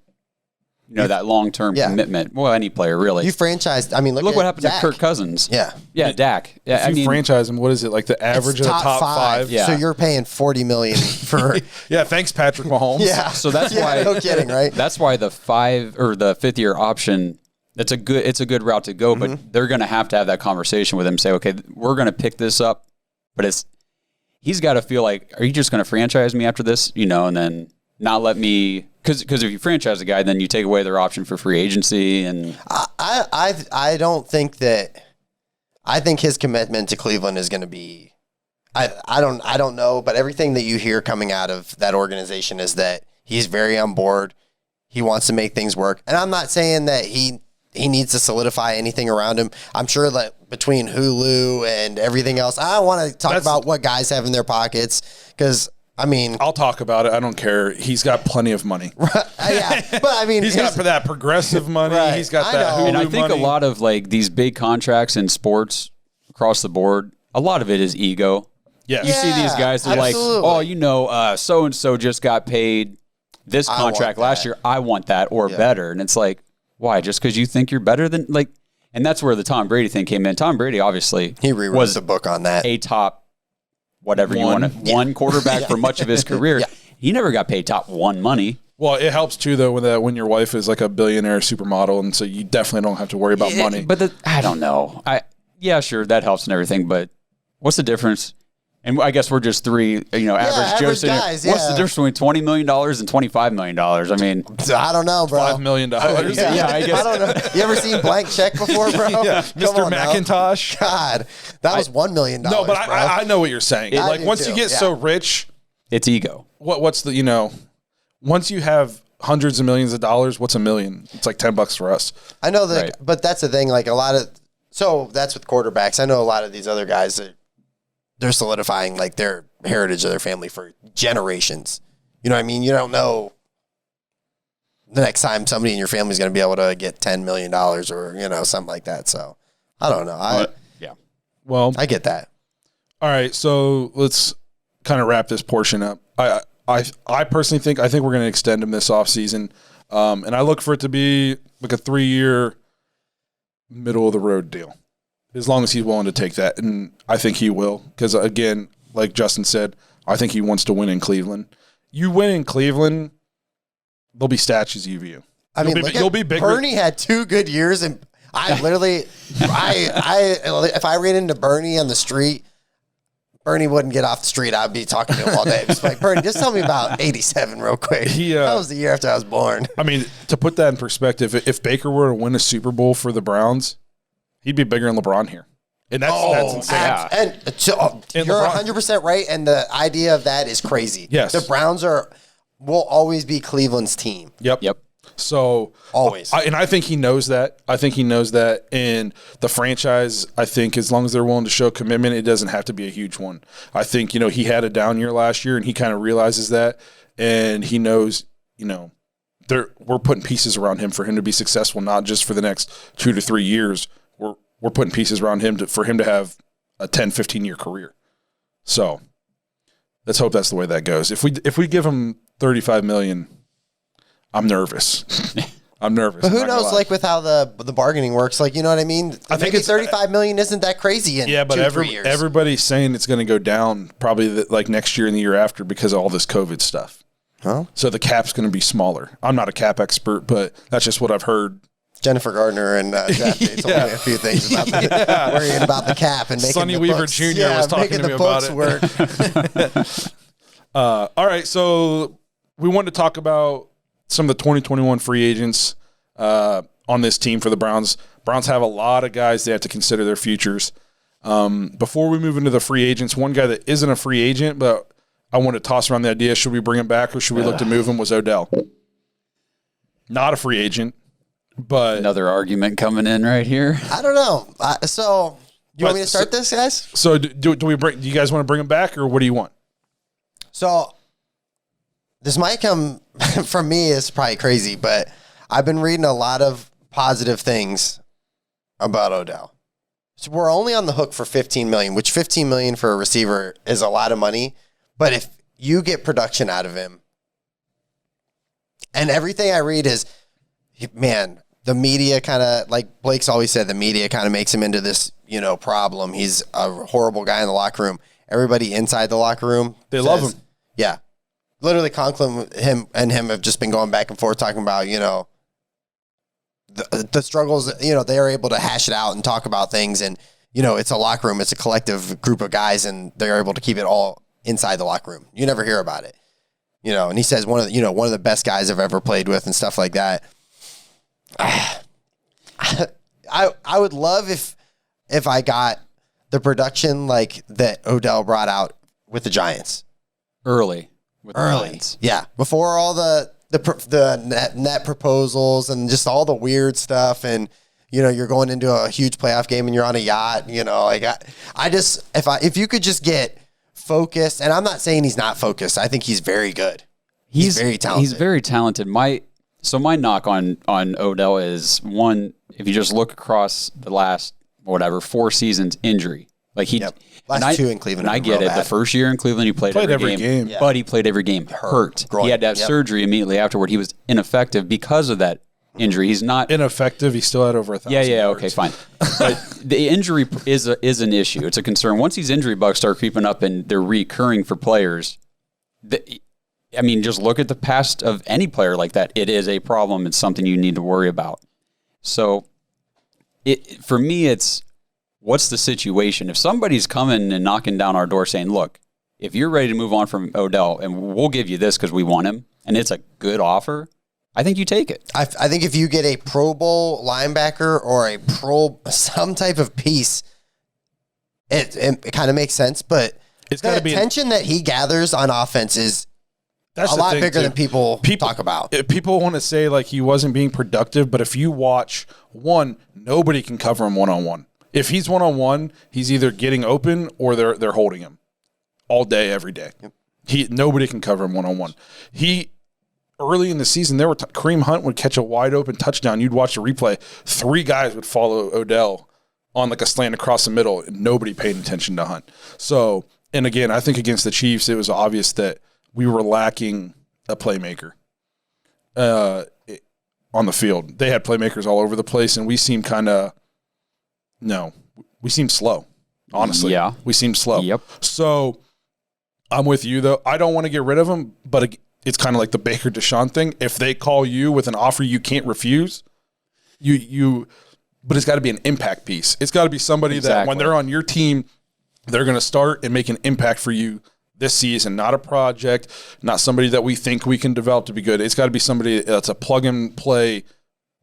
that long-term commitment. Well, any player really. You franchised. I mean, look what happened Dak. to Kirk Cousins. Yeah, Dak. Yeah, If you franchise him, what is it, like the average of the top five? Yeah. So you're paying $40 million for. Yeah, thanks, Patrick Mahomes. Yeah. So that's why. No kidding, right? That's why the 5th-year option. It's a good route to go, but they're going to have that conversation with him. Say, okay, we're going to pick this up, but he's got to feel like, are you just going to franchise me after this? And then not let me. Because if you franchise a guy, then you take away their option for free agency, and I don't think that. I think his commitment to Cleveland is going to be. I don't know, but everything that you hear coming out of that organization is that he's very on board. He wants to make things work, and I'm not saying that he needs to solidify anything around him. I'm sure that between Hulu and everything else, I don't want to talk about what guys have in their pockets because. I mean, I'll talk about it. I don't care. He's got plenty of money. Yeah, but I mean, he's got that progressive money. Right. He's got that Hulu and I think money. a lot of these big contracts in sports across the board, a lot of it is ego. Yes. You see these guys, they're absolutely. like, so-and-so just got paid this contract last year. I want that or better. And it's like, why? Just because you think you're better than, and that's where the Tom Brady thing came in. Tom Brady, obviously, he rewrote the book on that. A top, whatever you want to, one quarterback for much of his career. He never got paid top one money. Well, it helps too, though, when your wife is like a billionaire supermodel, and so you definitely don't have to worry about money. But I don't know. Sure, that helps and everything, but what's the difference? And I guess we're just three, average Joe sitting guys. What's the difference between $20 million and $25 million? I mean, I don't know, bro. $5 million. I guess. I don't know. You ever seen Blank Check before, bro? Mr. McIntosh. God, that was $1 million. No, but I know what you're saying. Once you get so rich, it's ego. What's the once you have hundreds of millions of dollars, what's $1 million? It's like $10 for us. I know that, but that's the thing. Like so that's with quarterbacks. I know a lot of these other guys that they're solidifying their heritage of their family for generations. You know what I mean? You don't know the next time somebody in your family is going to be able to get $10 million or something like that. So I don't know. Well, I get that. All right, so let's kind of wrap this portion up. I personally think we're going to extend him this offseason. And I look for it to be like a 3-year middle of the road deal, as long as he's willing to take that. And I think he will, because again, like Justin said, I think he wants to win in Cleveland. You win in Cleveland, there'll be statues of you. You'll be bigger. Bernie had 2 good years, and I literally, if I ran into Bernie on the street, Bernie wouldn't get off the street. I'd be talking to him all day. Just like, Bernie, just tell me about 87 real quick. That was the year after I was born. I mean, to put that in perspective, if Baker were to win a Super Bowl for the Browns, he'd be bigger than LeBron here. And that's insane. And you're 100% right, and the idea of that is crazy. Yes. The Browns will always be Cleveland's team. Yep. So always. And I think he knows that. And the franchise, I think, as long as they're willing to show commitment, it doesn't have to be a huge one. I think, he had a down year last year, and he kind of realizes that. And he knows, we're putting pieces around him for him to be successful, not just for the next 2 to 3 years. We're putting pieces around him for him to have a 10, 15-year career. So let's hope that's the way that goes. If we give him $35 million, I'm nervous. But who knows, with how the bargaining works, you know what I mean? I think it's $35 million isn't that crazy in 2-3 years. Everybody's saying it's going to go down probably next year and the year after because of all this COVID stuff. Huh? So the cap's going to be smaller. I'm not a cap expert, but that's just what I've heard. Jennifer Gardner and Jeff told me a few things about worrying about the cap and making Sonny the Weaver books. Jr. was talking to me about it. All right, so we wanted to talk about some of the 2021 free agents on this team for the Browns. Browns have a lot of guys they have to consider their futures. Before we move into the free agents, one guy that isn't a free agent, but I want to toss around the idea, should we bring him back or should we look to move him, was Odell. Not a free agent. But another argument coming in right here. I don't know. So you want me to start this, guys? So do you guys want to bring him back, or what do you want? So this might come from me. It's probably crazy, but I've been reading a lot of positive things about Odell. So we're only on the hook for $15 million, which $15 million for a receiver is a lot of money. But if you get production out of him, and everything I read is, man, the media kind of, like Blake's always said, the media kind of makes him into this, problem. He's a horrible guy in the locker room. Everybody inside the locker room, they love him. Yeah. Literally, Conklin him have just been going back and forth talking about, the struggles, they are able to hash it out and talk about things. And, it's a locker room. It's a collective group of guys, and they're able to keep it all inside the locker room. You never hear about it. And he says one of the best guys I've ever played with and stuff like that. I would love if I got the production like that Odell brought out with the Giants. Early. With the Giants. Yeah. Before all the net proposals and just all the weird stuff, and you're going into a huge playoff game and you're on a yacht, if you could just get focused, and I'm not saying he's not focused. I think he's very good. He's very talented. He's very talented. My knock on Odell is, one, if you just look across the last 4 seasons, injury. Like last 2 in Cleveland. And I get it. The first year in Cleveland, he played every game. Yeah. But he played every game hurt. He had to have surgery immediately afterward. He was ineffective because of that injury. He's not ineffective. He still had over 1,000 Yeah, yards. okay, fine. But the injury is an issue. It's a concern. Once these injury bugs start creeping up and they're recurring for players, just look at the past of any player like that. It is a problem. It's something you need to worry about. So for me, it's, what's the situation? If somebody's coming and knocking down our door saying, look, if you're ready to move on from Odell and we'll give you this because we want him, and it's a good offer, I think you take it. I think if you get a Pro Bowl linebacker or some type of piece, it kind of makes sense. But it's got to be attention that he gathers on offense is a lot bigger than people talk about. People want to say like he wasn't being productive, but if you watch nobody can cover him one-on-one. If he's one-on-one, he's either getting open or they're holding him all day, every day. Yep. Nobody can cover him one-on-one. Early in the season, Kareem Hunt would catch a wide open touchdown. You'd watch the replay. 3 guys would follow Odell on like a slant across the middle, and nobody paid attention to Hunt. So, and again, I think against the Chiefs, it was obvious that we were lacking a playmaker on the field. They had playmakers all over the place, and we seemed we seemed slow, honestly. Yeah. We seemed slow. Yep. So I'm with you, though. I don't want to get rid of him, but it's kind of like the Baker Deshaun thing. If they call you with an offer you can't refuse, but it's got to be an impact piece. It's got to be somebody that when they're on your team, they're going to start and make an impact for you this season, not a project, not somebody that we think we can develop to be good. It's got to be somebody that's a plug-and-play,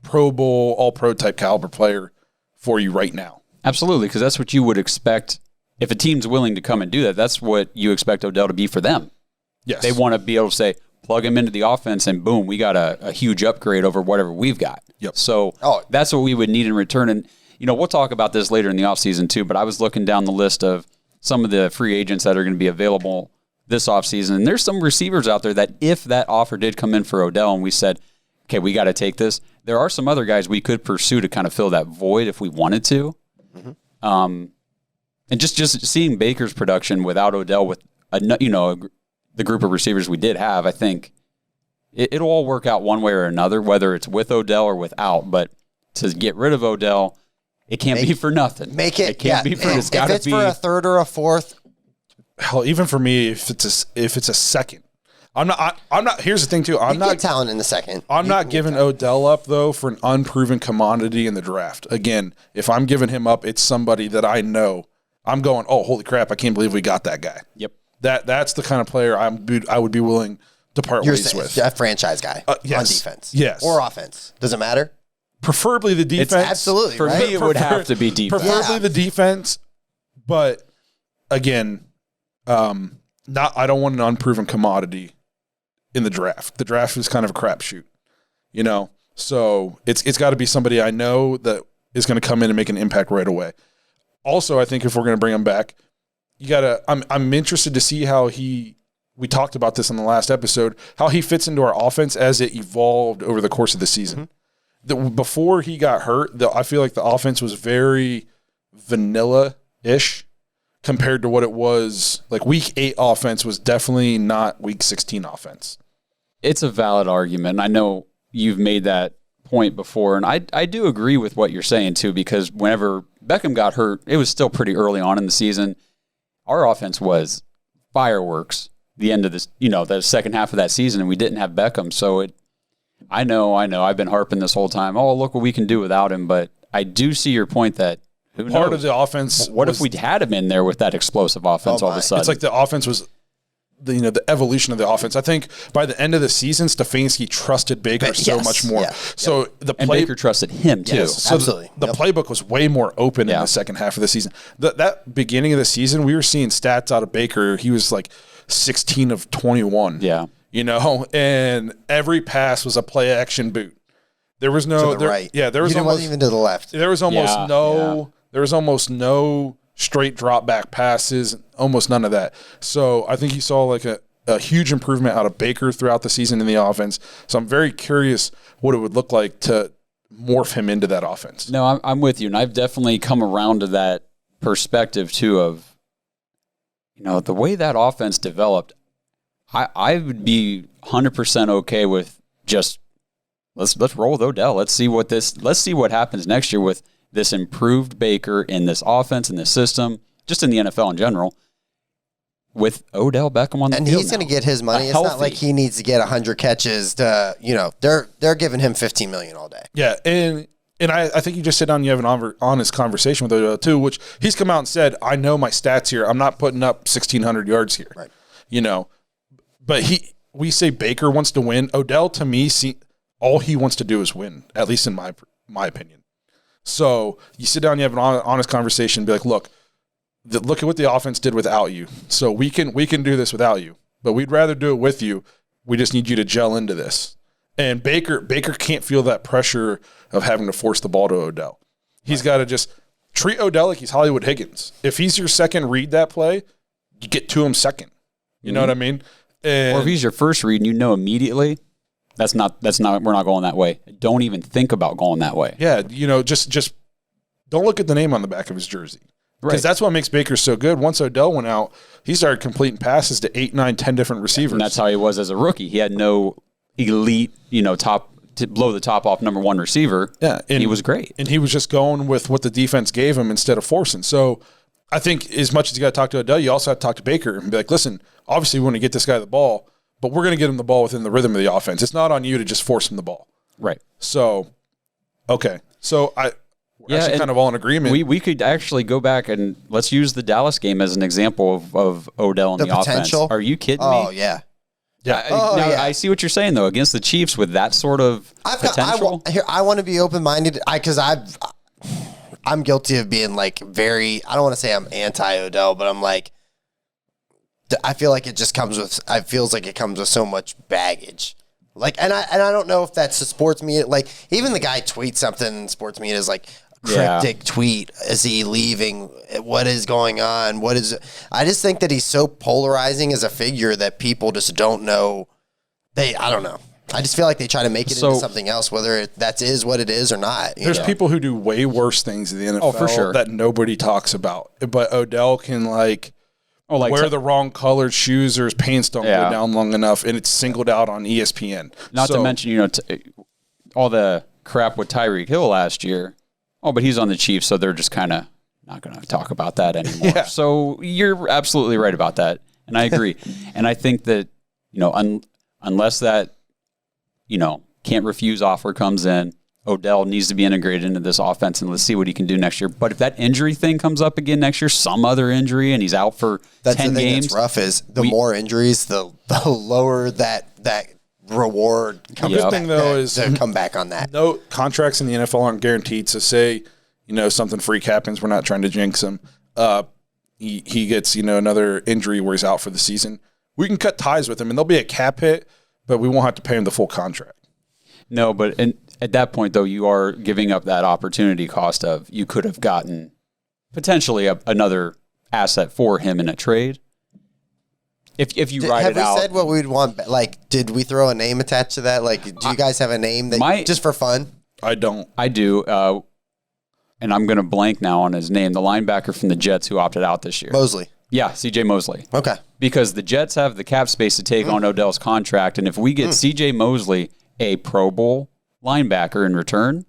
Pro Bowl, all-pro type caliber player for you right now. Absolutely, because that's what you would expect. If a team's willing to come and do that, that's what you expect Odell to be for them. Yes. They want to be able to say, plug him into the offense, and boom, we got a huge upgrade over whatever we've got. Yep. So that's what we would need in return. And, we'll talk about this later in the offseason too, but I was looking down the list of some of the free agents that are going to be available this offseason. And there's some receivers out there that if that offer did come in for Odell and we said, okay, we got to take this, there are some other guys we could pursue to kind of fill that void if we wanted to. Mm-hmm. And just seeing Baker's production without Odell with, the group of receivers we did have, I think it'll all work out one way or another, whether it's with Odell or without. But to get rid of Odell, it can't be for nothing. It can't be for. It's got to be for a third or a fourth. Hell, even for me, if it's a second, I'm not. Here's the thing too. I'm not get talent in the second. I'm not giving Odell up though for an unproven commodity in the draft. Again, if I'm giving him up, it's somebody that I know. I'm going, oh, holy crap! I can't believe we got that guy. Yep. That's the kind of player I would be willing to part ways with. A franchise guy yes. on defense. Yes. Or offense. Does it matter? Preferably the defense. It's absolutely, for me, it would have to be defense. Preferably the defense, but again, I don't want an unproven commodity in the draft. The draft is kind of a crapshoot, So it's got to be somebody I know that is going to come in and make an impact right away. Also, I think if we're going to bring him back, you gotta. I'm interested to see how we talked about this in the last episode, how he fits into our offense as it evolved over the course of the season. Mm-hmm. Before he got hurt, I feel like the offense was very vanilla-ish compared to what it was. Like Week 8 offense was definitely not Week 16 offense. It's a valid argument. I know you've made that point before, and I do agree with what you're saying too, because whenever Beckham got hurt, it was still pretty early on in the season. Our offense was fireworks the end of this, the second half of that season, and we didn't have Beckham. So I know. I've been harping this whole time. Oh, look what we can do without him. But I do see your point that part of the offense. What if we had him in there with that explosive offense all of a sudden? It's like the offense was, the evolution of the offense. I think by the end of the season, Stefanski trusted Baker so much more. Yeah. So and Baker trusted him too. Yes, so absolutely. The playbook was way more open in the second half of the season. That beginning of the season, we were seeing stats out of Baker. He was like 16 of 21. Yeah. And every pass was a play action boot. There was no to the right. Yeah, there was wasn't even to the left. There was almost no straight drop back passes, almost none of that. So I think you saw like a huge improvement out of Baker throughout the season in the offense. So I'm very curious what it would look like to morph him into that offense. No, I'm with you, and I've definitely come around to that perspective too of, the way that offense developed. I would be 100% okay with just let's roll with Odell. Let's see what happens next year with this improved Baker in this offense, in this system, just in the NFL in general, with Odell Beckham on the field. And he's going to get his money. It's not like he needs to get 100 catches to, they're giving him $15 million all day. Yeah, and I think you just sit down and you have an honest conversation with Odell too, which he's come out and said, I know my stats here. I'm not putting up 1,600 yards here. Right. But we say Baker wants to win. Odell, to me, all he wants to do is win, at least in my opinion. So you sit down, and you have an honest conversation, and be like, look at what the offense did without you. So we can do this without you, but we'd rather do it with you. We just need you to gel into this. And Baker can't feel that pressure of having to force the ball to Odell. He's got to just treat Odell like he's Hollywood Higgins. If he's your second read that play, you get to him second. You know what I mean? Or if he's your first read and immediately, that's not we're not going that way. Don't even think about going that way. Yeah, just don't look at the name on the back of his jersey. Because that's what makes Baker so good. Once Odell went out, he started completing passes to 8, 9, 10 different receivers. And that's how he was as a rookie. He had no elite, top to blow the top off number one receiver. Yeah, and he was great. And he was just going with what the defense gave him instead of forcing. So I think as much as you got to talk to Odell, you also have to talk to Baker and be like, listen, obviously we want to get this guy the ball, but we're going to get him the ball within the rhythm of the offense. It's not on you to just force him the ball. Right. So, okay. So we're actually kind of all in agreement. We could actually go back and let's use the Dallas game as an example of Odell and the potential offense. Are you kidding me? Oh, yeah. Yeah. I see what you're saying, though. Against the Chiefs with that sort of potential. I want to be open-minded because I'm guilty of being like I don't want to say I'm anti-Odell, but I'm like, I feel like it comes with so much baggage. Like, and I don't know if that's the sports media. Like, even the guy tweets something in sports media is like cryptic tweet. Is he leaving? What is going on? I just think that he's so polarizing as a figure that people just don't know. I don't know. I just feel like they try to make it into something else, whether that is what it is or not. There's people who do way worse things in the NFL for sure. that nobody talks about. But Odell can wear the wrong colored shoes or his pants don't go down long enough, and it's singled out on ESPN. Not to mention, all the crap with Tyreek Hill last year. Oh, but he's on the Chiefs, so they're just kind of not going to talk about that anymore. Yeah. So you're absolutely right about that, and I agree. And I think that, unless that, can't refuse offer comes in, Odell needs to be integrated into this offense, and let's see what he can do next year. But if that injury thing comes up again next year, some other injury, and he's out for 10 games. That's the thing that's rough is more injuries, the lower that reward comes back. The good thing, though, is to come back on that. No contracts in the NFL aren't guaranteed. So say, something freak happens. We're not trying to jinx him. He gets, another injury where he's out for the season. We can cut ties with him, and there'll be a cap hit, but we won't have to pay him the full contract. No, but at that point, though, you are giving up that opportunity cost of you could have gotten potentially another asset for him in a trade. If you write it out. Have we said what we'd want? Like, did we throw a name attached to that? Like, do you guys have a name that just for fun? I don't. I do. And I'm going to blank now on his name. The linebacker from the Jets who opted out this year. Mosley. Yeah, C.J. Mosley. Okay. Because the Jets have the cap space to take on Odell's contract, and if we get C.J. Mosley, a Pro Bowl linebacker in return.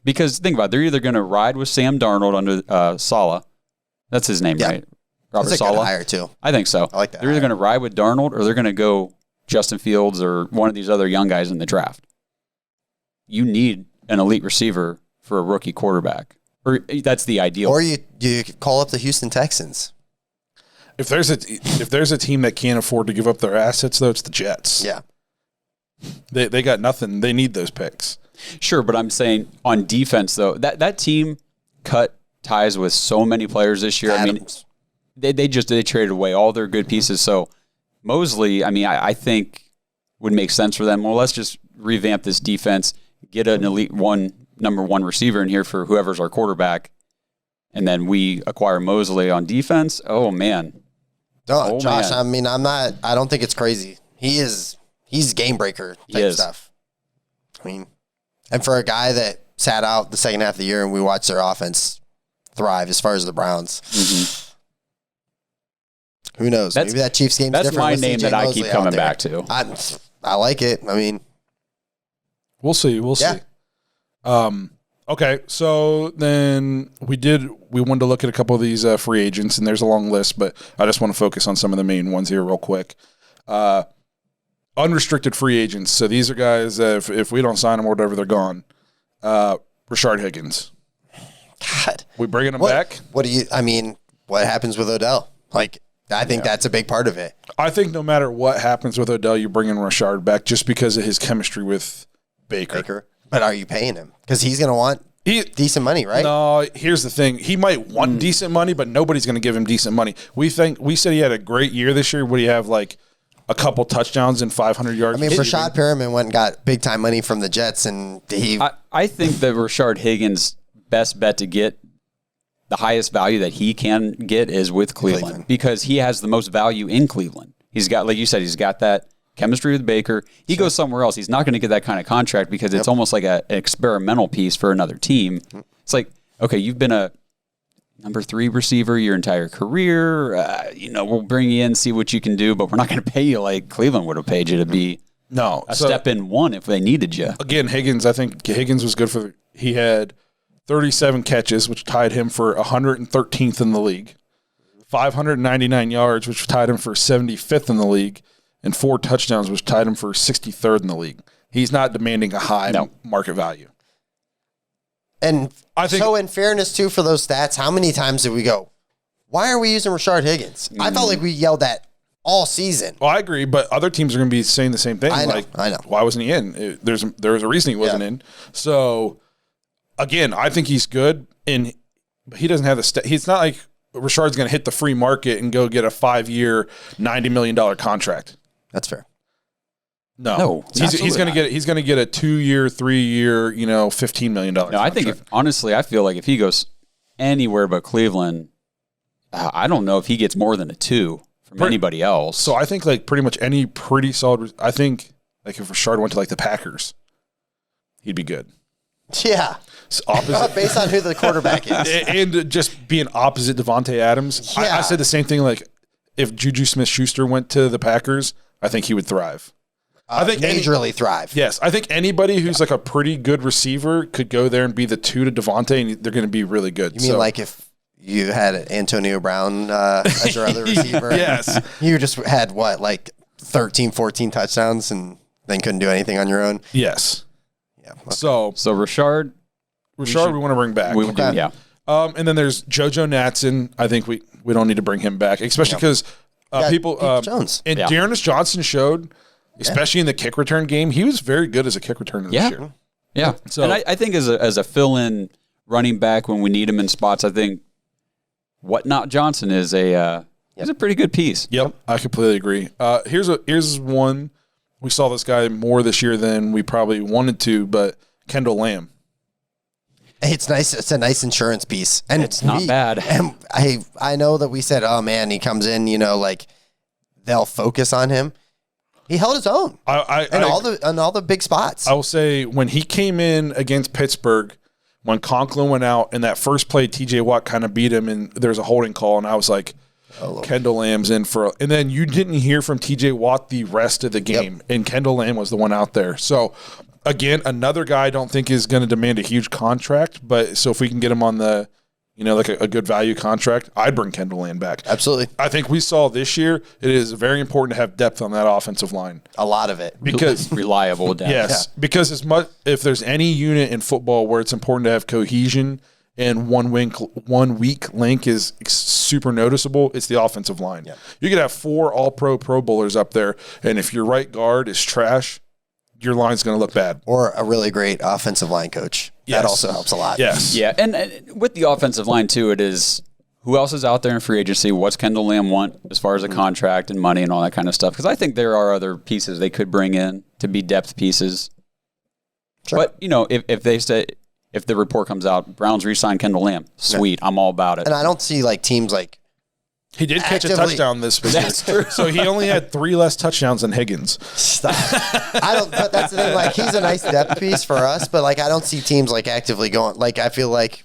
Because think about it, they're either going to ride with Sam Darnold under Saleh. That's his name, right? Robert That's a Saleh. good hire, too. I think so. I like that They're either going to ride with Darnold or they're going to go Justin Fields or one of these other young guys in the draft. You need an elite receiver for a rookie quarterback. Or that's the ideal. Or you call up the Houston Texans. If there's a team that can't afford to give up their assets, though, it's the Jets. Yeah. They got nothing. They need those picks. Sure, but I'm saying on defense, though, that team cut ties with so many players this year. Adams. I mean, they traded away all their good pieces. So Mosley, I mean, I think would make sense for them. Well, let's just revamp this defense, get an elite number one receiver in here for whoever's our quarterback, and then we acquire Mosley on defense. Oh man, Josh. Man. I mean, I don't think it's crazy. He's game breaker type stuff. I mean, and for a guy that sat out the second half of the year and we watched their offense thrive as far as the Browns. Mm-hmm. Who knows? Maybe that Chiefs game. That's my name that I keep coming back to. I like it. I mean, we'll see. We'll see. Okay, so then we wanted to look at a couple of these free agents, and there's a long list, but I just want to focus on some of the main ones here real quick. Unrestricted free agents. So these are guys that if we don't sign them or whatever, they're gone. Rashard Higgins. God, we bringing him back? What happens with Odell? Like, I think that's a big part of it. I think no matter what happens with Odell, you're bringing Rashard back just because of his chemistry with Baker. But are you paying him? Because he's going to want decent money, right? No, here's the thing. He might want decent money, but nobody's going to give him decent money. We said he had a great year this year. What do you have, like a couple touchdowns and 500 yards? I mean, Rashad Perriman went and got big-time money from the Jets, and I think that Rashard Higgins' best bet to get the highest value that he can get is with Cleveland because he has the most value in Cleveland. He's got, like you said, he's got that chemistry with Baker. He goes somewhere else. He's not going to get that kind of contract because it's almost like an experimental piece for another team. It's like, okay, you've been a number 3 receiver your entire career. We'll bring you in, see what you can do, but we're not going to pay you like Cleveland would have paid you to be a step in one if they needed you. Again, Higgins, I think Higgins was good he had 37 catches, which tied him for 113th in the league, 599 yards, which tied him for 75th in the league, and 4 touchdowns, which tied him for 63rd in the league. He's not demanding a high market value. And I think, so in fairness, too, for those stats, how many times did we go, why are we using Rashard Higgins? I felt like we yelled that all season. Well, I agree, but other teams are going to be saying the same thing. I know. Why wasn't he in? There was a reason he wasn't in. So, again, I think he's good, and he doesn't have the he's not like Rashard's going to hit the free market and go get a 5-year, $90 million contract. That's fair. No, he's going to get a 2-year, 3-year, $15 million. No, I think honestly, I feel like if he goes anywhere but Cleveland, I don't know if he gets more than a 2 from anybody else. So I think like pretty much any pretty solid. I think like if Rashard went to like the Packers, he'd be good. Yeah. Opposite. Based on who the quarterback is. And just being opposite Devontae Adams. Yeah. I said the same thing, like if Juju Smith-Schuster went to the Packers, I think he would thrive. I think majorly thrive. Yes. I think anybody who's like a pretty good receiver could go there and be the 2 to Devontae, and they're going to be really good. You mean like if you had Antonio Brown as your other receiver? Yes. You just had like 13, 14 touchdowns and then couldn't do anything on your own? Yes. Yeah. Okay. So Rashard, we want to bring back. We do, yeah. And then there's JoJo Natson. I think we don't need to bring him back, especially because people Jones. And Dearness Johnson showed, especially in the kick return game, he was very good as a kick returner this year. Yeah. So, and I think as a fill-in running back when we need him in spots, I think Whatnot Johnson is he's a pretty good piece. Yep, I completely agree. Here's one. We saw this guy more this year than we probably wanted to, but Kendall Lamb. It's nice. It's a nice insurance piece, and it's not bad. And I know that we said, oh man, he comes in, like they'll focus on him. He held his own on all the big spots. I will say when he came in against Pittsburgh, when Conklin went out, and that first play, T.J. Watt kind of beat him, and there's a holding call, and I was like, Kendall Lamb's in and then you didn't hear from T.J. Watt the rest of the game, and Kendall Lamb was the one out there. So Again, another guy I don't think is going to demand a huge contract, but so if we can get him on the, like a good value contract, I'd bring Kendall Land back. Absolutely. I think we saw this year, it is very important to have depth on that offensive line. A lot of it. Because reliable depth. Yes, because if there's any unit in football where it's important to have cohesion and one weak link is super noticeable, it's the offensive line. Yeah. You could have 4 all-pro Pro Bowlers up there, and if your right guard is trash, your line's going to look bad. Or a really great offensive line coach. Yes. That also helps a lot. Yes. Yeah, and with the offensive line, too, it is who else is out there in free agency? What's Kendall Lamb want as far as a contract and money and all that kind of stuff? Because I think there are other pieces they could bring in to be depth pieces. Sure. But, if they say – if the report comes out, Browns re-sign Kendall Lamb, sweet, I'm all about it. And I don't see teams he did catch a touchdown this week. That's true. So he only had 3 less touchdowns than Higgins. Stop. But that's the thing. He's a nice depth piece for us, but I don't see teams actively going. I feel like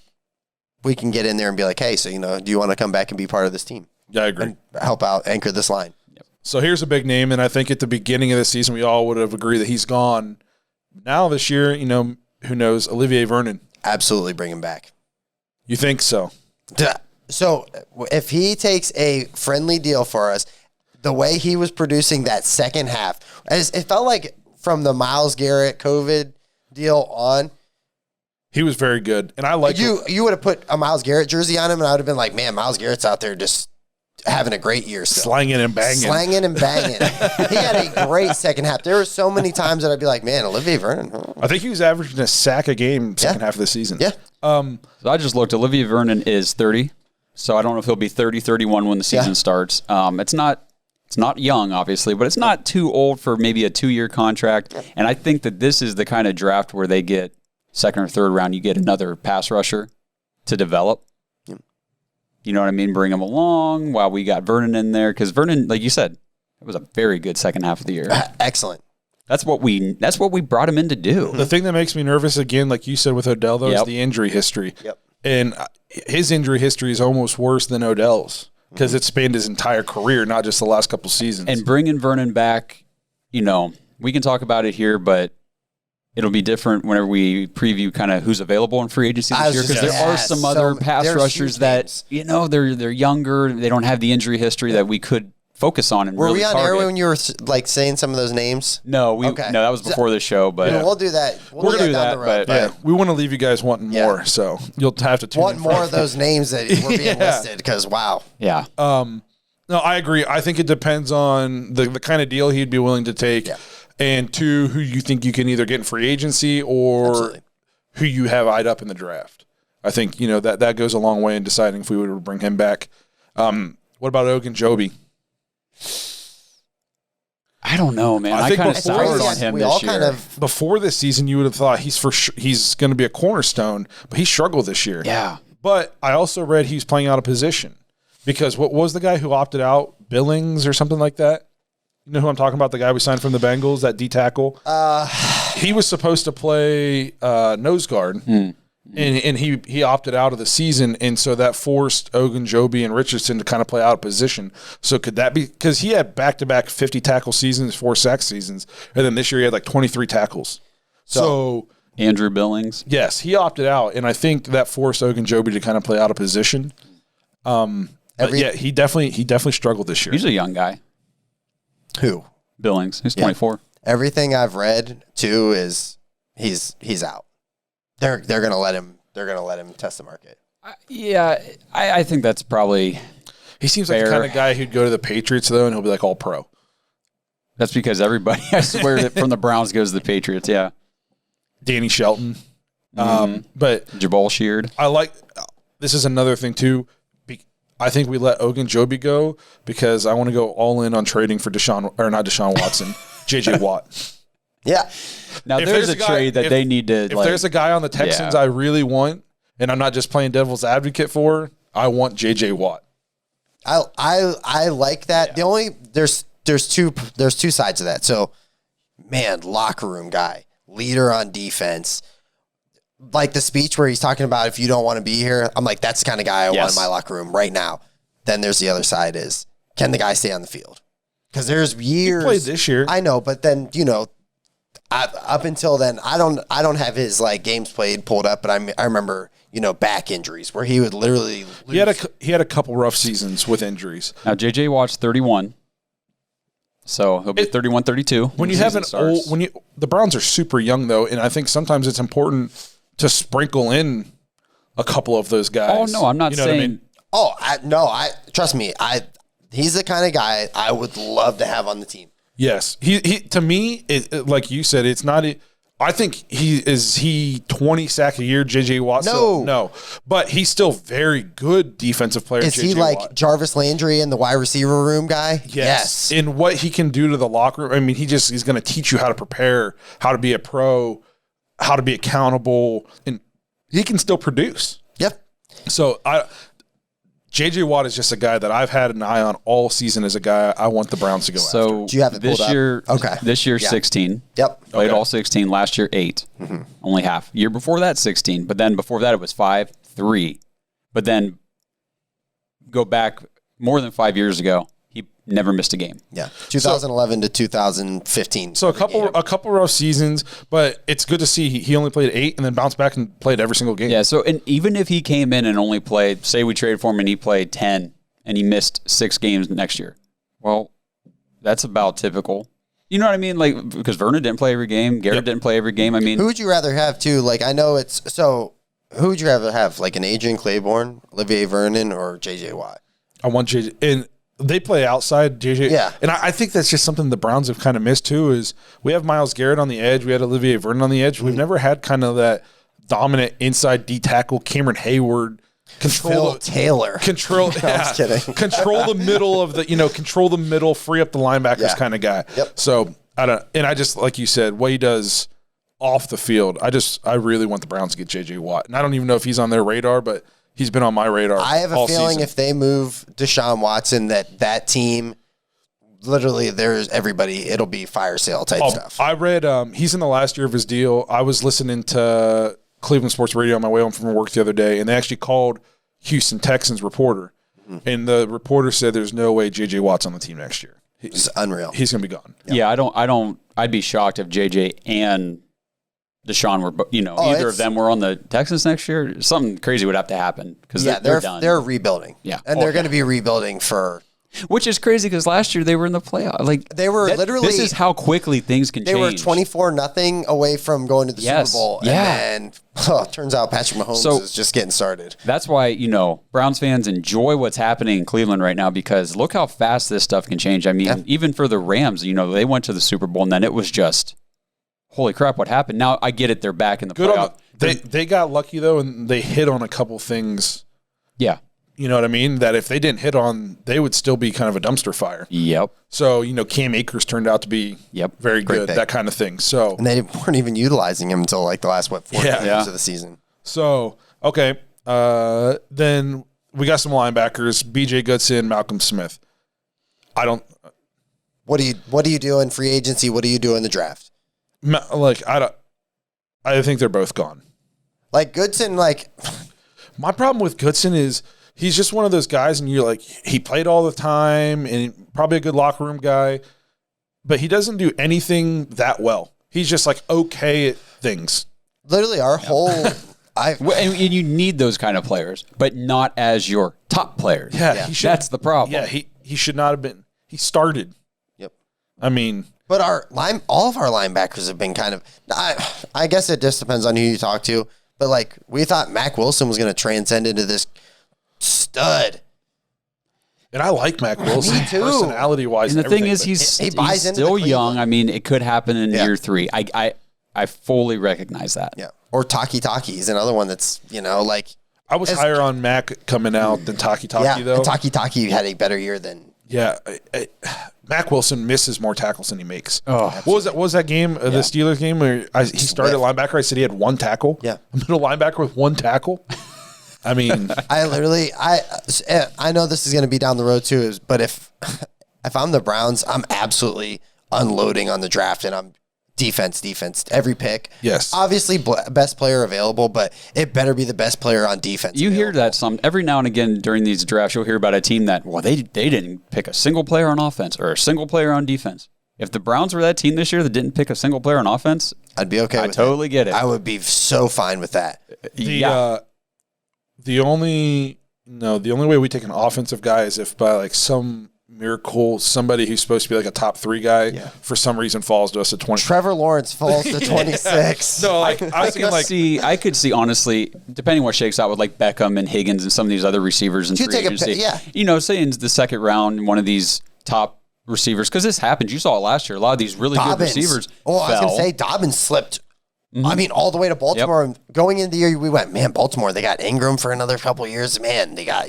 we can get in there and be like, hey, so do you want to come back and be part of this team? Yeah, I agree. And help out anchor this line. Yep. So here's a big name, and I think at the beginning of the season we all would have agreed that he's gone. Now this year, who knows? Olivia Vernon. Absolutely bring him back. You think so? So if he takes a friendly deal for us, the way he was producing that second half, it felt like from the Myles Garrett COVID deal on, he was very good. And I like you would have put a Myles Garrett jersey on him, and I would have been like, man, Myles Garrett's out there just having a great year still. Slanging and banging. He had a great second half. There were so many times that I'd be like, man, Olivia Vernon. I think he was averaging a sack a game second half of the season. Yeah. So I just looked. Olivia Vernon is 30, so I don't know if he'll be 30, 31 when the season starts. It's not young, obviously, but it's not too old for maybe a 2-year contract. And I think that this is the kind of draft where they get second or third round, you get another pass rusher to develop. You know what I mean? Bring him along while we got Vernon in there. Because Vernon, like you said, it was a very good second half of the year. Excellent. That's what we brought him in to do. The thing that makes me nervous, again, like you said with Odell, though, is the injury history. Yep. And his injury history is almost worse than Odell's because it spanned his entire career, not just the last couple seasons. And bringing Vernon back, we can talk about it here, but it'll be different whenever we preview kind of who's available in free agency this year, because there are some other pass rushers that, they're younger, they don't have the injury history that we could focus on and really target. Were we on air when you were saying some of those names? No, that was before the show, but we'll do that. We're going to do that down the road. But we want to leave you guys wanting more, so you'll have to tune in. More of those names that were being listed, because wow. Yeah. No, I agree. I think it depends on the kind of deal he'd be willing to take. Yeah. And 2, who you think you can either get in free agency or who you have eyed up in the draft. I think, that goes a long way in deciding if we would bring him back. What about Ogunjobi? I don't know, man. I kind of soured on him this year. Before this season, you would have thought he's going to be a cornerstone, but he struggled this year. Yeah. But I also read he's playing out of position because what was the guy who opted out? Billings or something like that? You know who I'm talking about? The guy we signed from the Bengals, that D tackle. He was supposed to play nose guard, and he opted out of the season, and so that forced Ogunjobi and Richardson to kind of play out of position. So could that be because he had back-to-back 50 tackle seasons, 4 sack seasons, and then this year he had 23 tackles. So Andrew Billings, yes, he opted out, and I think that forced Ogunjobi to kind of play out of position. He definitely struggled this year. He's a young guy. Who? Billings. He's 24. Everything I've read too is he's out. They're gonna let him. They're gonna let him test the market. I think that's probably. He seems like the kind of guy who'd go to the Patriots though, and he'll be like all pro. That's because everybody, I swear, that from the Browns goes to the Patriots. Yeah. Danny Shelton, but Jabal Sheard. This is another thing too. I think we let Ogunjobi go because I want to go all in on trading for not Deshaun Watson, J.J. Watt. Yeah. Now there's a trade that they need to. If there's a guy on the Texans I really want, and I'm not just playing devil's advocate for, I want J.J. Watt. I like that. Yeah. There's two sides of that. So, man, locker room guy, leader on defense. Like the speech where he's talking about if you don't want to be here, I'm like, that's the kind of guy I want in my locker room right now. Then there's the other side is, can the guy stay on the field? Because there's years. He played this year. I know, but then, up until then, I don't have his like games played pulled up, but I remember back injuries where he would literally lose. He had a couple rough seasons with injuries. Now JJ Watt's 31, so he'll be 31, 32. When you have the Browns are super young though, and I think sometimes it's important to sprinkle in a couple of those guys. Oh no, I'm not saying. What I mean? Oh, trust me. He's the kind of guy I would love to have on the team. Yes, he to me, like you said, it's not. I think he 20 sack a year, JJ Watt. No, but he's still very good defensive player. Is he like Watt. Jarvis Landry in the wide receiver room guy? Yes. And what he can do to the locker room. I mean, he's going to teach you how to prepare, how to be a pro, how to be accountable, and he can still produce. Yep. So JJ Watt is just a guy that I've had an eye on all season as a guy I want the Browns to go after. So do you have it this pulled year? Up? Okay. This year, 16. Yep. Played all 16. Last year, 8. Mm-hmm. Only half. Year before that, 16. But then before that, it was 5, 3. But then go back more than 5 years ago, he never missed a game. Yeah. 2011 to 2015. So a couple rough seasons, but it's good to see he only played 8 and then bounced back and played every single game. Yeah. So and even if he came in and only played, say we traded for him and he played 10 and he missed 6 games next year, well, that's about typical. You know what I mean? Like, because Vernon didn't play every game, Garrett didn't play every game. I mean, who would you rather have too? Like, I know who would you rather have? Like an Adrian Claiborne, Olivia Vernon, or JJ Watt? I want JJ, and they play outside JJ. Yeah. And I think that's just something the Browns have kind of missed too, is we have Myles Garrett on the edge. We had Olivia Vernon on the edge. We've never had kind of that dominant inside D tackle, Cameron Hayward. Phil Taylor. Control. No, I'm just kidding. Control the middle of the, control the middle, free up the linebackers kind of guy. Yep. So I just, like you said, what he does off the field, I really want the Browns to get JJ Watt. And I don't even know if he's on their radar, but he's been on my radar. I have a feeling season. if they move Deshaun Watson, that team, literally, there's everybody. It'll be fire sale type stuff. I read he's in the last year of his deal. I was listening to Cleveland Sports Radio on my way home from work the other day, and they actually called Houston Texans reporter, and the reporter said there's no way JJ Watt's on the team next year. It's unreal. He's going to be gone. Yeah, I'd be shocked if JJ and Deshaun were, either of them were on the Texans next year. Something crazy would have to happen because they're done. They're rebuilding. Yeah. And they're going to be rebuilding for... Which is crazy because last year they were in the playoff. Like they were literally... This is how quickly things can change. They were 24-0 away from going to the Super Bowl. Yeah. And then, turns out Patrick Mahomes is just getting started. That's why, Browns fans enjoy what's happening in Cleveland right now because look how fast this stuff can change. I mean, even for the Rams, they went to the Super Bowl and then it was just, holy crap, what happened? Now I get it. They're back in the playoff. They got lucky, though, and they hit on a couple things. Yeah. You know what I mean? That if they didn't hit on, they would still be kind of a dumpster fire. Yep. So, Cam Akers turned out to be very good, that kind of thing. So, and they weren't even utilizing him until like the last, 4 games of the season. So, okay. Then we got some linebackers, BJ Goodson, Malcolm Smith. What do you do in free agency? What do you do in the draft? I think they're both gone. Like Goodson, my problem with Goodson is he's just one of those guys, and you're like, he played all the time, and probably a good locker room guy, but he doesn't do anything that well. He's just like okay at things. Literally, our whole. And you need those kind of players, but not as your top players. Yeah. That's the problem. Yeah, he should not have been. He started. Yep. I mean, but all of our linebackers have been kind of. I guess it just depends on who you talk to. But we thought Mac Wilson was going to transcend into this stud. And I like Mac Wilson personality-wise. And the thing is, he's still young. I mean, it could happen in year 3. I fully recognize that. Yeah. Or Taki is another one that's, I was higher on Mac coming out than Taki, though. Yeah, Taki had a better year than... Yeah. Mac Wilson misses more tackles than he makes. Oh, what was that game, the Steelers game, where he started linebacker? I said he had 1 tackle. Yeah. A middle linebacker with 1 tackle. I mean... I know this is going to be down the road too, but if I'm the Browns, I'm absolutely unloading on the draft, and I'm defense, every pick. Yes. Obviously, best player available, but it better be the best player on defense. You hear that every now and again during these drafts, you'll hear about a team that, they didn't pick a single player on offense or a single player on defense. If the Browns were that team this year that didn't pick a single player on offense, I'd be okay with it. I totally get it. I would be so fine with that. The only way we take an offensive guy is if by like some miracle somebody who's supposed to be like a top 3 guy for some reason falls to us at 20. Trevor Lawrence falls to 26. No, like I was thinking like I could see honestly, depending what shakes out with like Beckham and Higgins and some of these other receivers in free agency. Say in the second round, one of these top receivers, because this happens. You saw it last year. A lot of these really good receivers. Oh, I was going to say Dobbins slipped. I mean, all the way to Baltimore. Yep. Going into the year, we went, man, Baltimore, they got Ingram for another couple of years. Man, they got,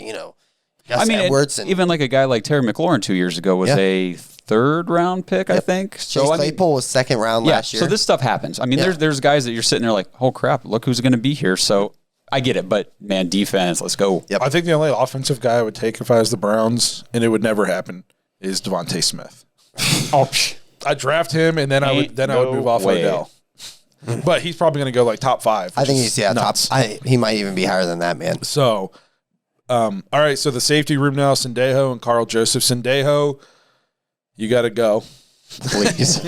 Gus Edwards. Even like a guy like Terry McLaurin 2 years ago was a 3rd round pick, I think. So Chase Claypool was 2nd round last year. So this stuff happens. I mean, there's guys that you're sitting there like, oh, crap, look who's going to be here. So I get it. But, man, defense, let's go. Yep. I think the only offensive guy I would take if I was the Browns, and it would never happen, is Devontae Smith. I'd draft him, and then I would move off Odell. But he's probably going to go like top 5. I think he's top. He might even be higher than that, man. So, all right. So the safety room now: Sendejo and Carl Joseph. Sendejo, you got to go, please.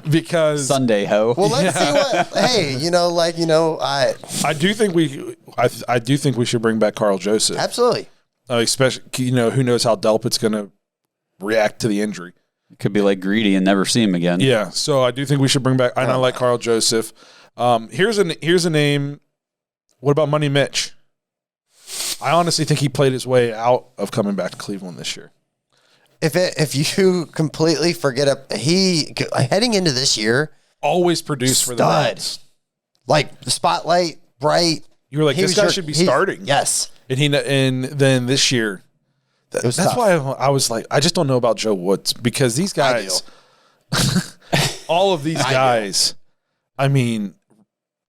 because Sunday ho. Well, let's see what. Hey, I do think we should bring back Carl Joseph. Absolutely. Especially, who knows how Delpit's going to react to the injury. Could be like Greedy and never see him again. Yeah, so I do think we should bring back. I don't like Carl Joseph. Here's a name. What about Money Mitch? I honestly think he played his way out of coming back to Cleveland this year. If you completely forget he heading into this year, always produced for the Browns. Like the spotlight, bright. You were like, this guy should be starting. Yes, and then this year. That's why I was like, I just don't know about Joe Woods, because these guys, all of these guys, I mean,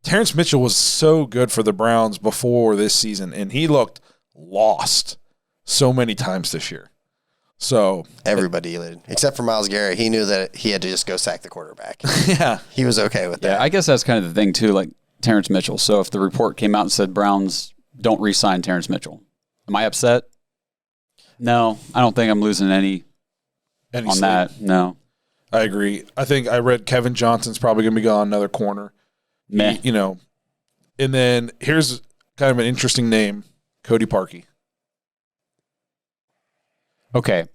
Terence Mitchell was so good for the Browns before this season, and he looked lost so many times this year. So everybody did, except for Myles Garrett. He knew that he had to just go sack the quarterback. Yeah. He was okay with that. I guess that's kind of the thing, too, like Terence Mitchell. So if the report came out and said Browns don't re-sign Terence Mitchell, am I upset? No, I don't think I'm losing any on sleep. That. No. I agree. I think I read Kevin Johnson's probably going to be gone another corner. Meh. And then here's kind of an interesting name, Cody Parkey. Okay.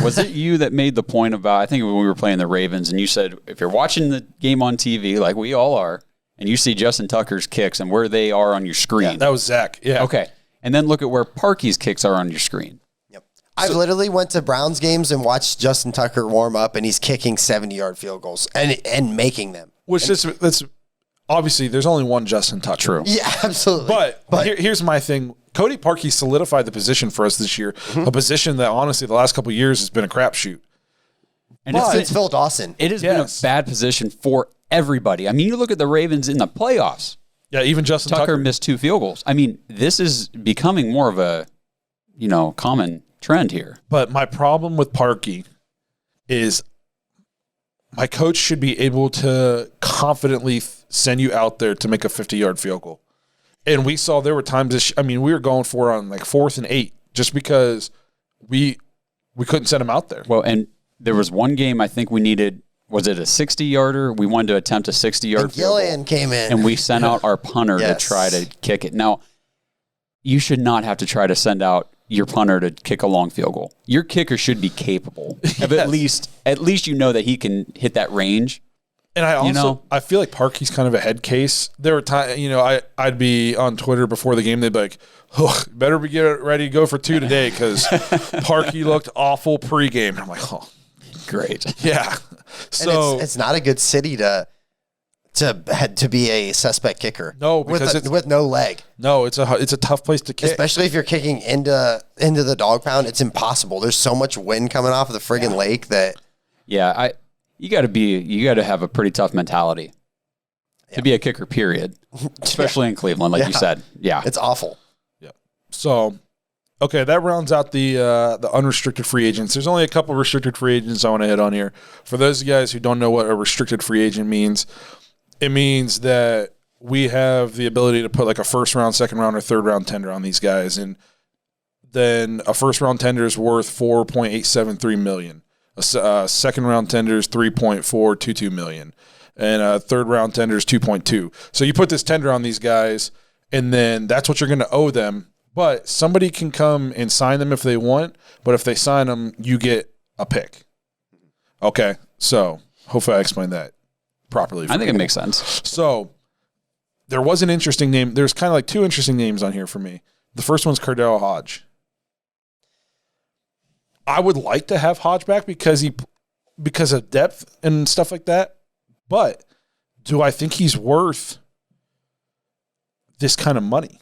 Was it you that made the point about, I think when we were playing the Ravens, and you said, if you're watching the game on TV, like we all are, and you see Justin Tucker's kicks and where they are on your screen. Yeah, that was Zach. Yeah. Okay. And then look at where Parkey's kicks are on your screen. I've literally went to Browns games and watched Justin Tucker warm up, and he's kicking 70-yard field goals and making them. That's obviously there's only one Justin Tucker. True. Yeah, absolutely. But here's my thing: Cody Parkey solidified the position for us this year, a position that honestly the last couple of years has been a crapshoot. And it's Phil Dawson. It has been a bad position for everybody. I mean, you look at the Ravens in the playoffs. Yeah, even Justin Tucker missed 2 field goals. I mean, this is becoming more of a common trend here. But my problem with Parkey is my coach should be able to confidently send you out there to make a 50-yard field goal. And we saw there were times, we were going for it on like 4th and 8 just because we couldn't send him out there. Well, and there was one game I think we needed, was it a 60-yarder? We wanted to attempt a 60-yard field goal. Gillian came in. And we sent out our punter to try to kick it. Now, you should not have to try to send out your punter to kick a long field goal. Your kicker should be capable of at least that he can hit that range. And I also I feel like Parkey's kind of a head case. There were times, I'd be on Twitter before the game. They'd be like, "Oh, better be get ready to go for 2 today because Parkey looked awful pregame." And I'm like, "Oh, great, yeah." So and it's not a good city to be a suspect kicker. No, because with no leg. No, it's a tough place to kick, especially if you're kicking into the dog pound. It's impossible. There's so much wind coming off of the friggin' lake that. Yeah, you got to have a pretty tough mentality to be a kicker. Period, especially in Cleveland, like you said. Yeah, it's awful. Yeah. So, okay, that rounds out the unrestricted free agents. There's only a couple of restricted free agents I want to hit on here. For those of you guys who don't know what a restricted free agent means. It means that we have the ability to put like a 1st round, 2nd round, or 3rd round tender on these guys. And then a 1st round tender is worth $4.873 million. Second round tenders, $3.422 million. And third round tenders, 2.2. So you put this tender on these guys, and then that's what you're going to owe them. But somebody can come and sign them if they want. But if they sign them, you get a pick. Okay, so hopefully I explained that properly. I think it makes sense. So there was an interesting name. There's kind of like two interesting names on here for me. The first one's Cardo Hodge. I would like to have Hodge back because of depth and stuff like that. But do I think he's worth this kind of money?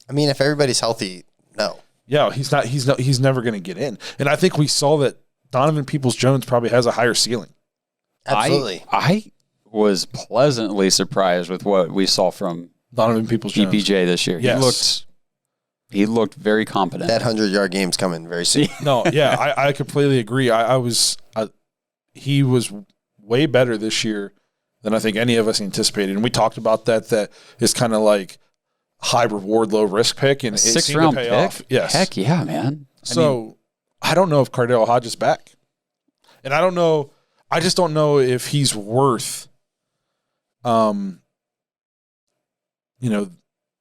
I mean, if everybody's healthy, no. Yeah, he's not. He's never going to get in. And I think we saw that Donovan Peoples-Jones probably has a higher ceiling. Absolutely. I was pleasantly surprised with what we saw from Donovan Peoples-Jones. EPJ this year. Yes. He looked very competent. That 100-yard game's coming very soon. No, yeah, I completely agree. He was way better this year than I think any of us anticipated. And we talked about that is kind of like high reward, low risk pick. And it seemed to pay off. Yes. Heck yeah, man. I don't know if Cardo Hodge is back. And I don't know. I just don't know if he's worth,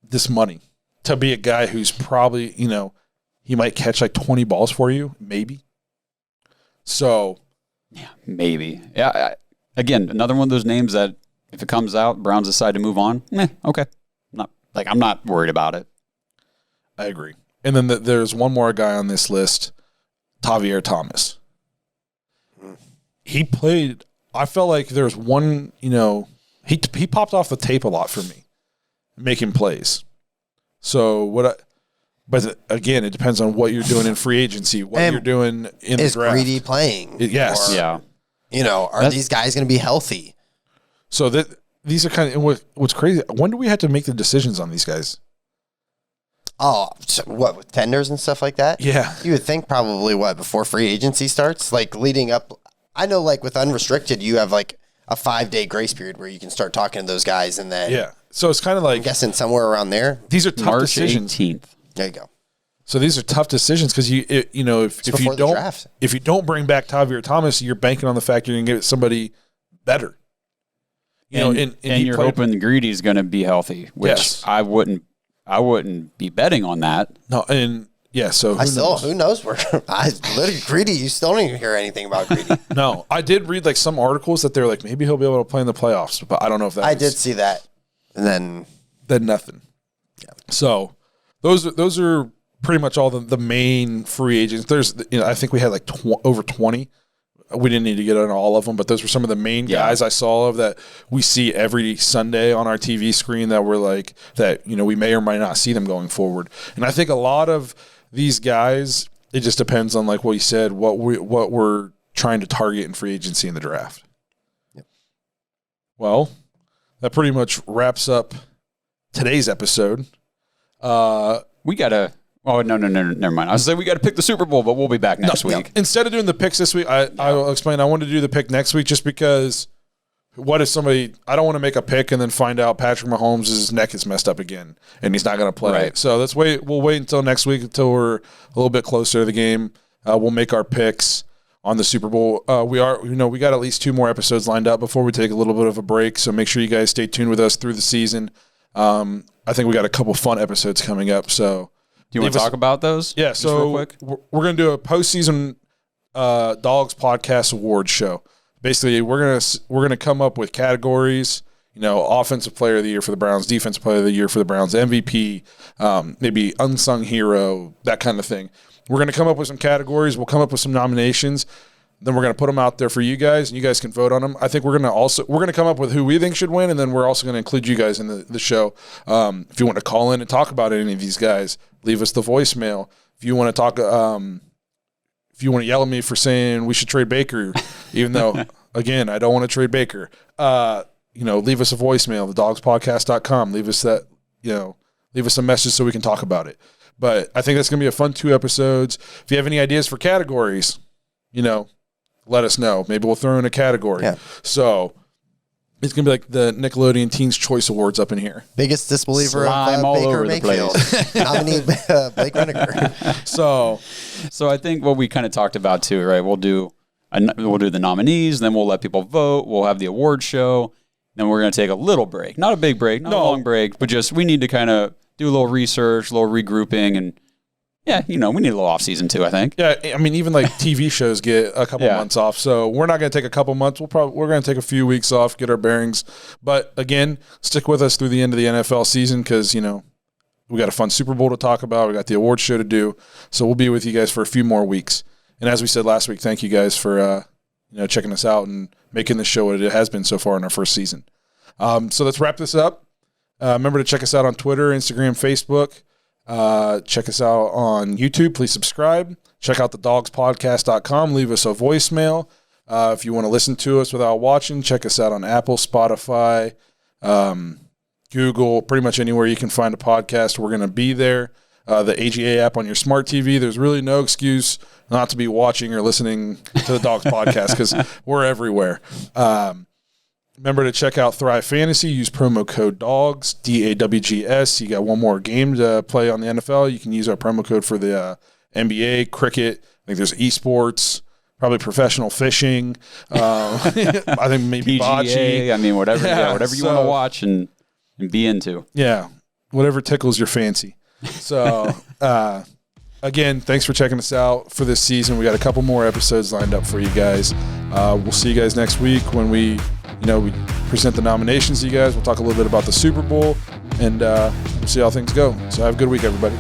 this money to be a guy who's probably, he might catch like 20 balls for you, maybe. So. Yeah, maybe. Yeah. Again, another one of those names that if it comes out, Browns decide to move on. Okay. I'm not worried about it. I agree. And then there's one more guy on this list, Javier Thomas. He played. I felt like there's one. He popped off the tape a lot for me, making plays. So but again, it depends on what you're doing in free agency, what you're doing in the draft. Is Greedy playing? Yes. Yeah. Are these guys going to be healthy? So these are kind of what's crazy. When do we have to make the decisions on these guys? Oh, so what, with tenders and stuff like that? Yeah. You would think probably before free agency starts, like leading up. I know, like with unrestricted, you have like a 5-day grace period where you can start talking to those guys, and then So it's kind of like I'm guessing somewhere around there. These are tough March decisions. 18th. There you go. So these are tough decisions because if you don't bring back Javier Thomas, you're banking on the fact you're going to get somebody better. And you're hoping Greedy's going to be healthy, which I wouldn't be betting on that. No, and so who knows where literally Greedy, you still don't even hear anything about Greedy. No, I did read like some articles that they're like maybe he'll be able to play in the playoffs, but I don't know if that I did see that. And then nothing. Yeah. So those are pretty much all the main free agents. There's I think we had like over 20. We didn't need to get on all of them, but those were some of the main guys I saw of that we see every Sunday on our TV screen that we're like that, we may or might not see them going forward. And I think a lot of these guys, it just depends on like what you said, what we're trying to target in free agency in the draft. Yep. Well, that pretty much wraps up today's episode. We got to. Oh, no, never mind. I was saying we got to pick the Super Bowl, but we'll be back next week. Instead of doing the picks this week, I'll explain. I wanted to do the pick next week just because what if I don't want to make a pick and then find out Patrick Mahomes' neck is messed up again and he's not going to play. Right. So let's wait. We'll wait until next week until we're a little bit closer to the game. We'll make our picks on the Super Bowl. We got at least 2 more episodes lined up before we take a little bit of a break. So make sure you guys stay tuned with us through the season. I think we got a couple fun episodes coming up. So. Do you want to talk about those? Yeah, so real quick? We're going to do a postseason Dawgs Podcast Awards show. Basically, we're gonna come up with categories. Offensive Player of the Year for the Browns, Defensive Player of the Year for the Browns, MVP, maybe unsung hero, that kind of thing. We're going to come up with some categories. We'll come up with some nominations. Then we're going to put them out there for you guys, and you guys can vote on them. I think we're going to come up with who we think should win, and then we're also going to include you guys in the show. If you want to call in and talk about any of these guys, leave us the voicemail. If you want to talk, if you want to yell at me for saying we should trade Baker, even though again I don't want to trade Baker, leave us a voicemail. thedawgspodcast.com. Leave us leave us a message so we can talk about it. But I think that's going to be a fun 2 episodes. If you have any ideas for categories, let us know. Maybe we'll throw in a category. Yeah. So it's going to be like the Nickelodeon Teens Choice Awards up in here. Biggest disbeliever Slime of Baker Mayfield. Nominee Blake Renaker. So I think what we kind of talked about too, right? We'll do we'll do the nominees, then we'll let people vote. We'll have the award show. Then we're going to take a little break. Not a big break, not a long break, but just we need to kind of do a little research, a little regrouping, and we need a little off season too, I think. Yeah, I mean, even like TV shows get a couple months off, so we're not going to take a couple months. We're going to take a few weeks off, get our bearings. But again, stick with us through the end of the NFL season because we got a fun Super Bowl to talk about. We got the awards show to do, so we'll be with you guys for a few more weeks. And as we said last week, thank you guys for checking us out and making this show what it has been so far in our first season. So let's wrap this up. Remember to check us out on Twitter, Instagram, Facebook. Check us out on YouTube. Please subscribe. Check out the dawgspodcast.com. Leave us a voicemail. If you want to listen to us without watching, check us out on Apple, Spotify, Google, pretty much anywhere you can find a podcast. We're going to be there. The AGA app on your smart TV. There's really no excuse not to be watching or listening to the Dawgs Podcast because we're everywhere. Remember to check out Thrive Fantasy. Use promo code DAWGS, DAWGS. You got one more game to play on the NFL. You can use our promo code for the NBA, cricket. I think there's esports, probably professional fishing. I think maybe PGA, bocce. I mean, whatever you want to watch and be into. Yeah, whatever tickles your fancy. So, again, thanks for checking us out for this season. We got a couple more episodes lined up for you guys. We'll see you guys next week when we present the nominations to you guys. We'll talk a little bit about the Super Bowl, and we'll see how things go. So have a good week, everybody.